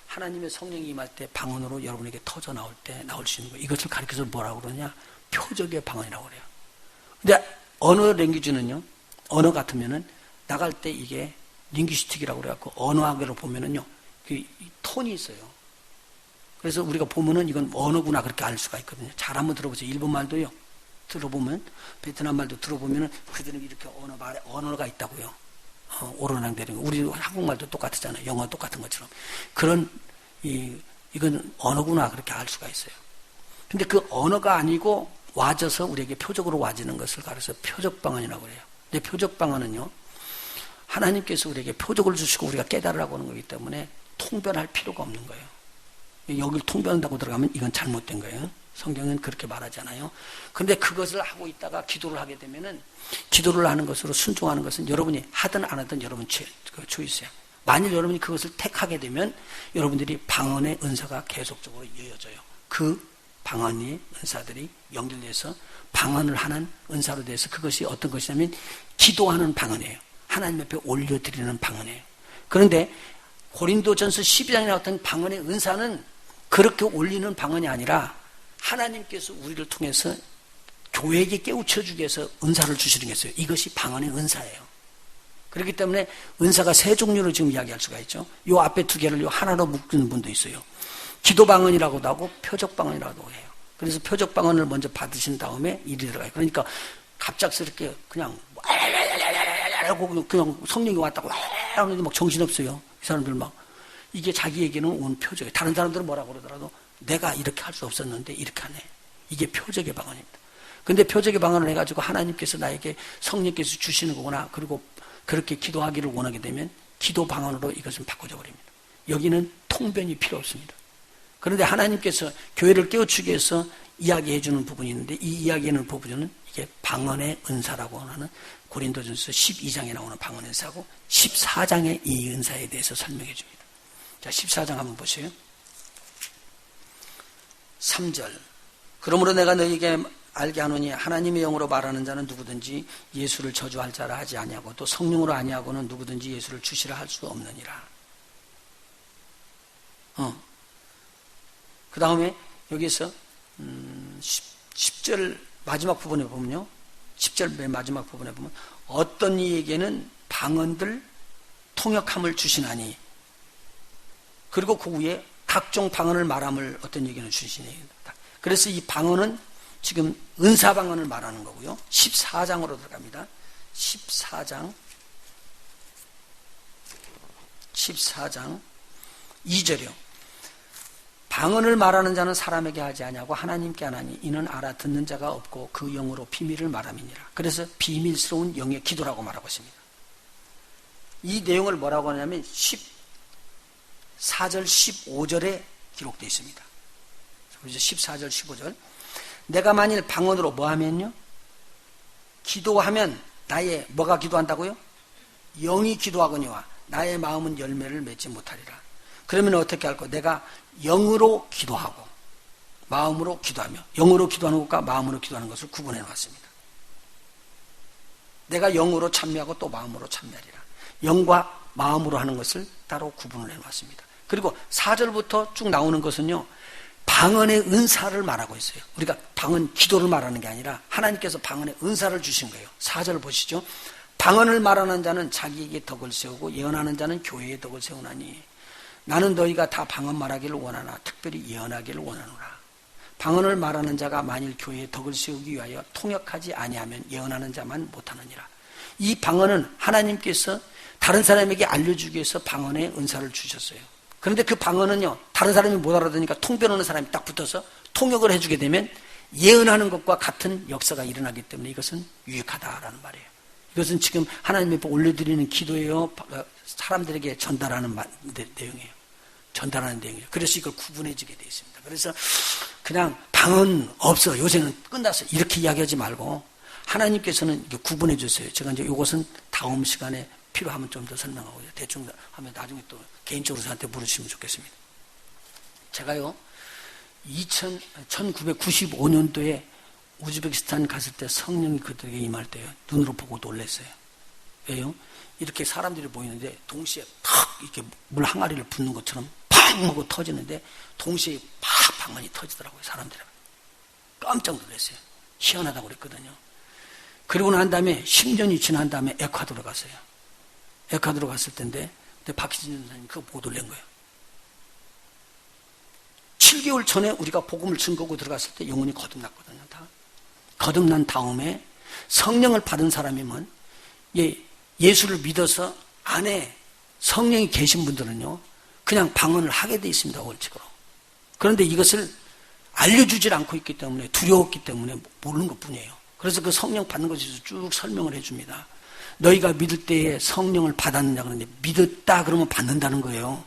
하나님의 성령이 임할 때 방언으로 여러분에게 터져 나올 때 나올 수 있는 거예요. 이것을 가르쳐서 뭐라고 그러냐? 표적의 방언이라고 그래요. 근데 언어 랭귀지는요, 언어 같으면은 나갈 때 이게 링귀스틱이라고 그래갖고 언어학으로 보면은요, 그 톤이 있어요. 그래서 우리가 보면은 이건 언어구나 그렇게 알 수가 있거든요. 잘 한번 들어보세요. 일본 말도요, 들어보면, 베트남 말도 들어보면은 그들은 이렇게 언어가 있다고요. 오르락내리락. 우리 한국말도 똑같잖아요. 영어 똑같은 것처럼. 이건 언어구나 그렇게 알 수가 있어요. 근데 그 언어가 아니고 와져서 우리에게 표적으로 와지는 것을 가르쳐서 표적방언이라고 그래요. 근데 표적방언은요, 하나님께서 우리에게 표적을 주시고 우리가 깨달으라고 하는 거기 때문에 통변할 필요가 없는 거예요. 여기를 통변한다고 들어가면 이건 잘못된 거예요. 성경은 그렇게 말하잖아요. 그런데 그것을 하고 있다가 기도를 하게 되면은 기도를 하는 것으로 순종하는 것은 여러분이 하든 안 하든 여러분 초이스야. 만일 여러분이 그것을 택하게 되면 여러분들이 방언의 은사가 계속적으로 이어져요. 그 방언의 은사들이 연결돼서 방언을 하는 은사로 돼서 그것이 어떤 것이냐면 기도하는 방언이에요. 하나님 앞에 올려드리는 방언이에요. 그런데 고린도전서 12장에 나왔던 방언의 은사는 그렇게 올리는 방언이 아니라 하나님께서 우리를 통해서 교회에게 깨우쳐 주기 위해서 은사를 주시는 게 있어요. 이것이 방언의 은사예요. 그렇기 때문에 은사가 세 종류로 지금 이야기할 수가 있죠. 요 앞에 두 개를 요 하나로 묶는 분도 있어요. 기도 방언이라고도 하고 표적 방언이라고도 해요. 그래서 표적 방언을 먼저 받으신 다음에 일이 들어가요. 그러니까 갑작스럽게 그냥 그냥 성령이 왔다고 하는데 막 정신없어요. 이 사람들 막 이게 자기에게는 온 표적이에요. 다른 사람들은 뭐라고 그러더라도 내가 이렇게 할 수 없었는데 이렇게 하네. 이게 표적의 방언입니다. 근데 표적의 방언을 해가지고 하나님께서 나에게 성령께서 주시는 거구나. 그리고 그렇게 기도하기를 원하게 되면 기도 방언으로 이것은 바꿔져 버립니다. 여기는 통변이 필요 없습니다. 그런데 하나님께서 교회를 깨우치기 위해서 이야기해 주는 부분이 있는데 이 이야기하는 부분은 이게 방언의 은사라고 하는 고린도전서 12장에 나오는 방언 은사고 14장에 이 은사에 대해서 설명해 줍니다. 자, 14장 한번 보세요. 3절. 그러므로 내가 너희에게 알게 하노니 하나님의 영으로 말하는 자는 누구든지 예수를 저주할 자라 하지 아니하고 또 성령으로 아니하고는 누구든지 예수를 주시라 할 수 없느니라. 그 다음에 여기서 10절 마지막 부분에 보면요. 10절 맨 마지막 부분에 보면 어떤 이에게는 방언들 통역함을 주시나니 그리고 그 위에 각종 방언을 말함을 어떤 이에게는 주시니. 그래서 이 방언은 지금 은사 방언을 말하는 거고요. 14장으로 들어갑니다. 14장 2절이요. 방언을 말하는 자는 사람에게 하지 아니하고 하나님께 하나니 이는 알아듣는 자가 없고 그 영으로 비밀을 말함이니라. 그래서 비밀스러운 영의 기도라고 말하고 있습니다. 이 내용을 뭐라고 하냐면 14절 15절에 기록되어 있습니다. 14절 15절 내가 만일 방언으로 뭐하면요? 기도하면 나의 뭐가 기도한다고요? 영이 기도하거니와 나의 마음은 열매를 맺지 못하리라. 그러면 어떻게 할 거? 내가 영으로 기도하고 마음으로 기도하며 영으로 기도하는 것과 마음으로 기도하는 것을 구분해 놨습니다. 내가 영으로 참여하고 또 마음으로 참여하리라. 영과 마음으로 하는 것을 따로 구분을 해놨습니다. 그리고 4절부터 쭉 나오는 것은요. 방언의 은사를 말하고 있어요. 우리가 방언 기도를 말하는 게 아니라 하나님께서 방언의 은사를 주신 거예요. 4절 보시죠. 방언을 말하는 자는 자기에게 덕을 세우고 예언하는 자는 교회에 덕을 세우나니 나는 너희가 다 방언 말하기를 원하나 특별히 예언하기를 원하노라. 방언을 말하는 자가 만일 교회에 덕을 세우기 위하여 통역하지 아니하면 예언하는 자만 못하느니라. 이 방언은 하나님께서 다른 사람에게 알려주기 위해서 방언의 은사를 주셨어요. 그런데 그 방언은요, 다른 사람이 못 알아듣으니까 통변하는 사람이 딱 붙어서 통역을 해주게 되면 예언하는 것과 같은 역사가 일어나기 때문에 이것은 유익하다라는 말이에요. 이것은 지금 하나님이 올려드리는 기도예요. 사람들에게 전달하는 내용이에요. 전달하는 내용이에요. 그래서 이걸 구분해지게 되어 있습니다. 그래서 그냥 방언 없어. 요새는 끝났어. 이렇게 이야기하지 말고 하나님께서는 구분해 주세요. 제가 이제 이것은 다음 시간에 필요하면 좀 더 설명하고요. 대충 하면 나중에 또 개인적으로 저한테 물으시면 좋겠습니다. 제가요, 1995년도에 우즈베키스탄 갔을 때 성령이 그들에게 임할 때요. 눈으로 보고 놀랐어요. 왜요? 이렇게 사람들이 모이는데 동시에 탁 이렇게 물 항아리를 붓는 것처럼 팡 하고 터지는데 동시에 팍 방언이 터지더라고요. 사람들이. 깜짝 놀랐어요. 희한하다고 그랬거든요. 그리고 난 다음에 10년이 지난 다음에 에콰도르 갔어요. 에콰도르 갔을 텐데 박희진 전사님 그거 보고 놀란 거예요. 7개월 전에 우리가 복음을 증거하고 들어갔을 때 영혼이 거듭났거든요. 다. 거듭난 다음에 성령을 받은 사람이면 예수를 믿어서 안에 성령이 계신 분들은요. 그냥 방언을 하게 돼 있습니다. 원칙으로. 그런데 이것을 알려주질 않고 있기 때문에 두려웠기 때문에 모르는 것뿐이에요. 그래서 그 성령 받는 것에 대해서 쭉 설명을 해줍니다. 너희가 믿을 때에 성령을 받았느냐 그러는데 믿었다 그러면 받는다는 거예요.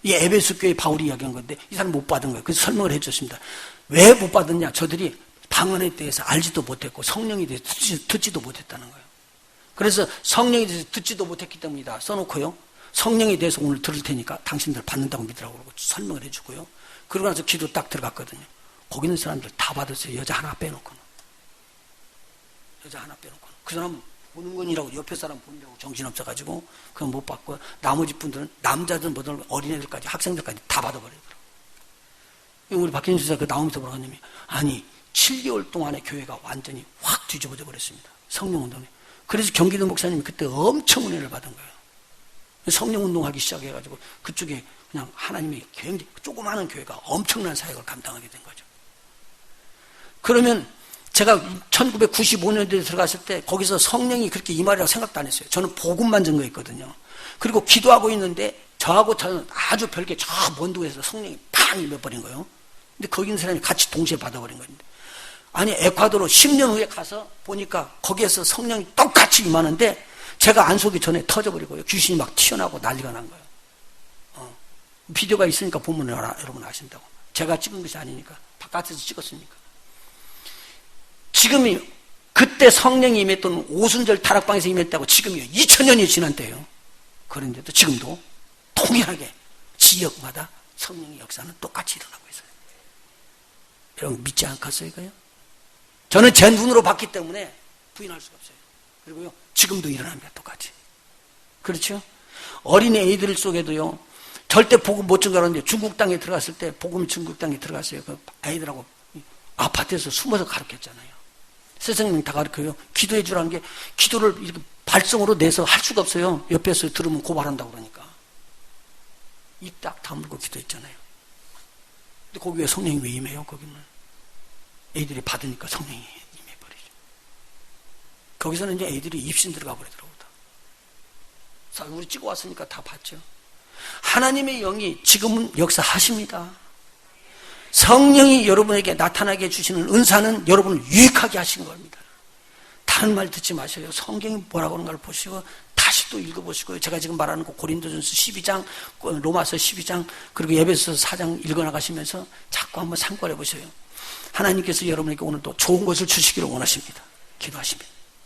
이 에베소 교회 바울이 이야기한 건데 이 사람 못 받은 거예요. 그래서 설명을 해줬습니다. 왜 못 받았냐? 저들이 방언에 대해서 알지도 못했고 성령에 대해서 듣지도 못했다는 거예요. 그래서 성령에 대해서 듣지도 못했기 때문이다 써놓고요. 성령에 대해서 오늘 들을 테니까 당신들 받는다고 믿으라고 그러고 설명을 해주고요. 그러고 나서 기도 딱 들어갔거든요. 거기 있는 사람들 다 받았어요. 여자 하나 빼놓고는. 여자 하나 빼놓고는. 그 사람 보는 건이라고 옆에 사람 보느라고 정신없어가지고 그건 못 받고 나머지 분들은 남자들 뭐든 어린애들까지 학생들까지 다 받아버리더라고요. 우리 박현수 지사 그 나오면서 뭐라고 하냐면 아니 7개월 동안에 교회가 완전히 확 뒤집어져 버렸습니다. 성령 운동에. 그래서 경기도 목사님이 그때 엄청 은혜를 받은 거예요. 성령 운동하기 시작해가지고 그쪽에 그냥 하나님이 굉장히 조그마한 교회가 엄청난 사역을 감당하게 된 거죠. 그러면 제가 1995년도에 들어갔을 때 거기서 성령이 그렇게 임하리라고 생각도 안 했어요. 저는 복음만 증거했거든요. 그리고 기도하고 있는데 저하고 저는 아주 별개 저 먼 곳에서 성령이 팡 임해버린 거예요. 근데 거기 있는 사람이 같이 동시에 받아버린 건데, 아니 에콰도르 10년 후에 가서 보니까 거기에서 성령이 똑같이 임하는데 제가 안 속이 전에 터져버리고요. 귀신이 막 튀어나오고 난리가 난 거예요. 비디오가 있으니까 보면 여러분 아신다고. 제가 찍은 것이 아니니까 바깥에서 찍었으니까. 지금이 그때 성령이 임했던 오순절 다락방에서 임했다고 지금이요 2000년이 지난 때예요. 그런데도 지금도 동일하게 지역마다 성령의 역사는 똑같이 일어나고 있어요. 여러분 믿지 않겠어요 이거요? 저는 제 눈으로 봤기 때문에 부인할 수가 없어요. 그리고요 지금도 일어납니다. 똑같이. 그렇죠? 어린애 애들 속에도요 절대 복음 못 증거하는데 중국 땅에 들어갔을 때 복음 중국 땅에 들어갔어요. 그 아이들하고 아파트에서 숨어서 가르쳤잖아요. 선생님 다 가르쳐요. 기도해 주라는 게 기도를 이렇게 발성으로 내서 할 수가 없어요. 옆에서 들으면 고발한다고 그러니까. 입 딱 다물고 기도했잖아요. 근데 거기 왜 성령이 왜 임해요? 거기는 애들이 받으니까 성령이 임해버리죠. 거기서는 이제 애들이 입신 들어가 버리더라고요. 우리 찍어 왔으니까 다 봤죠. 하나님의 영이 지금은 역사하십니다. 성령이 여러분에게 나타나게 해주시는 은사는 여러분을 유익하게 하신 겁니다. 다른 말 듣지 마세요. 성경이 뭐라고 하는 걸 보시고 다시 또 읽어보시고요. 제가 지금 말하는 거 고린도전서 12장, 로마서 12장, 그리고 에베소서 4장 읽어나가시면서 자꾸 한번 참고해 보세요. 하나님께서 여러분에게 오늘 또 좋은 것을 주시기를 원하십니다. 기도하십니다.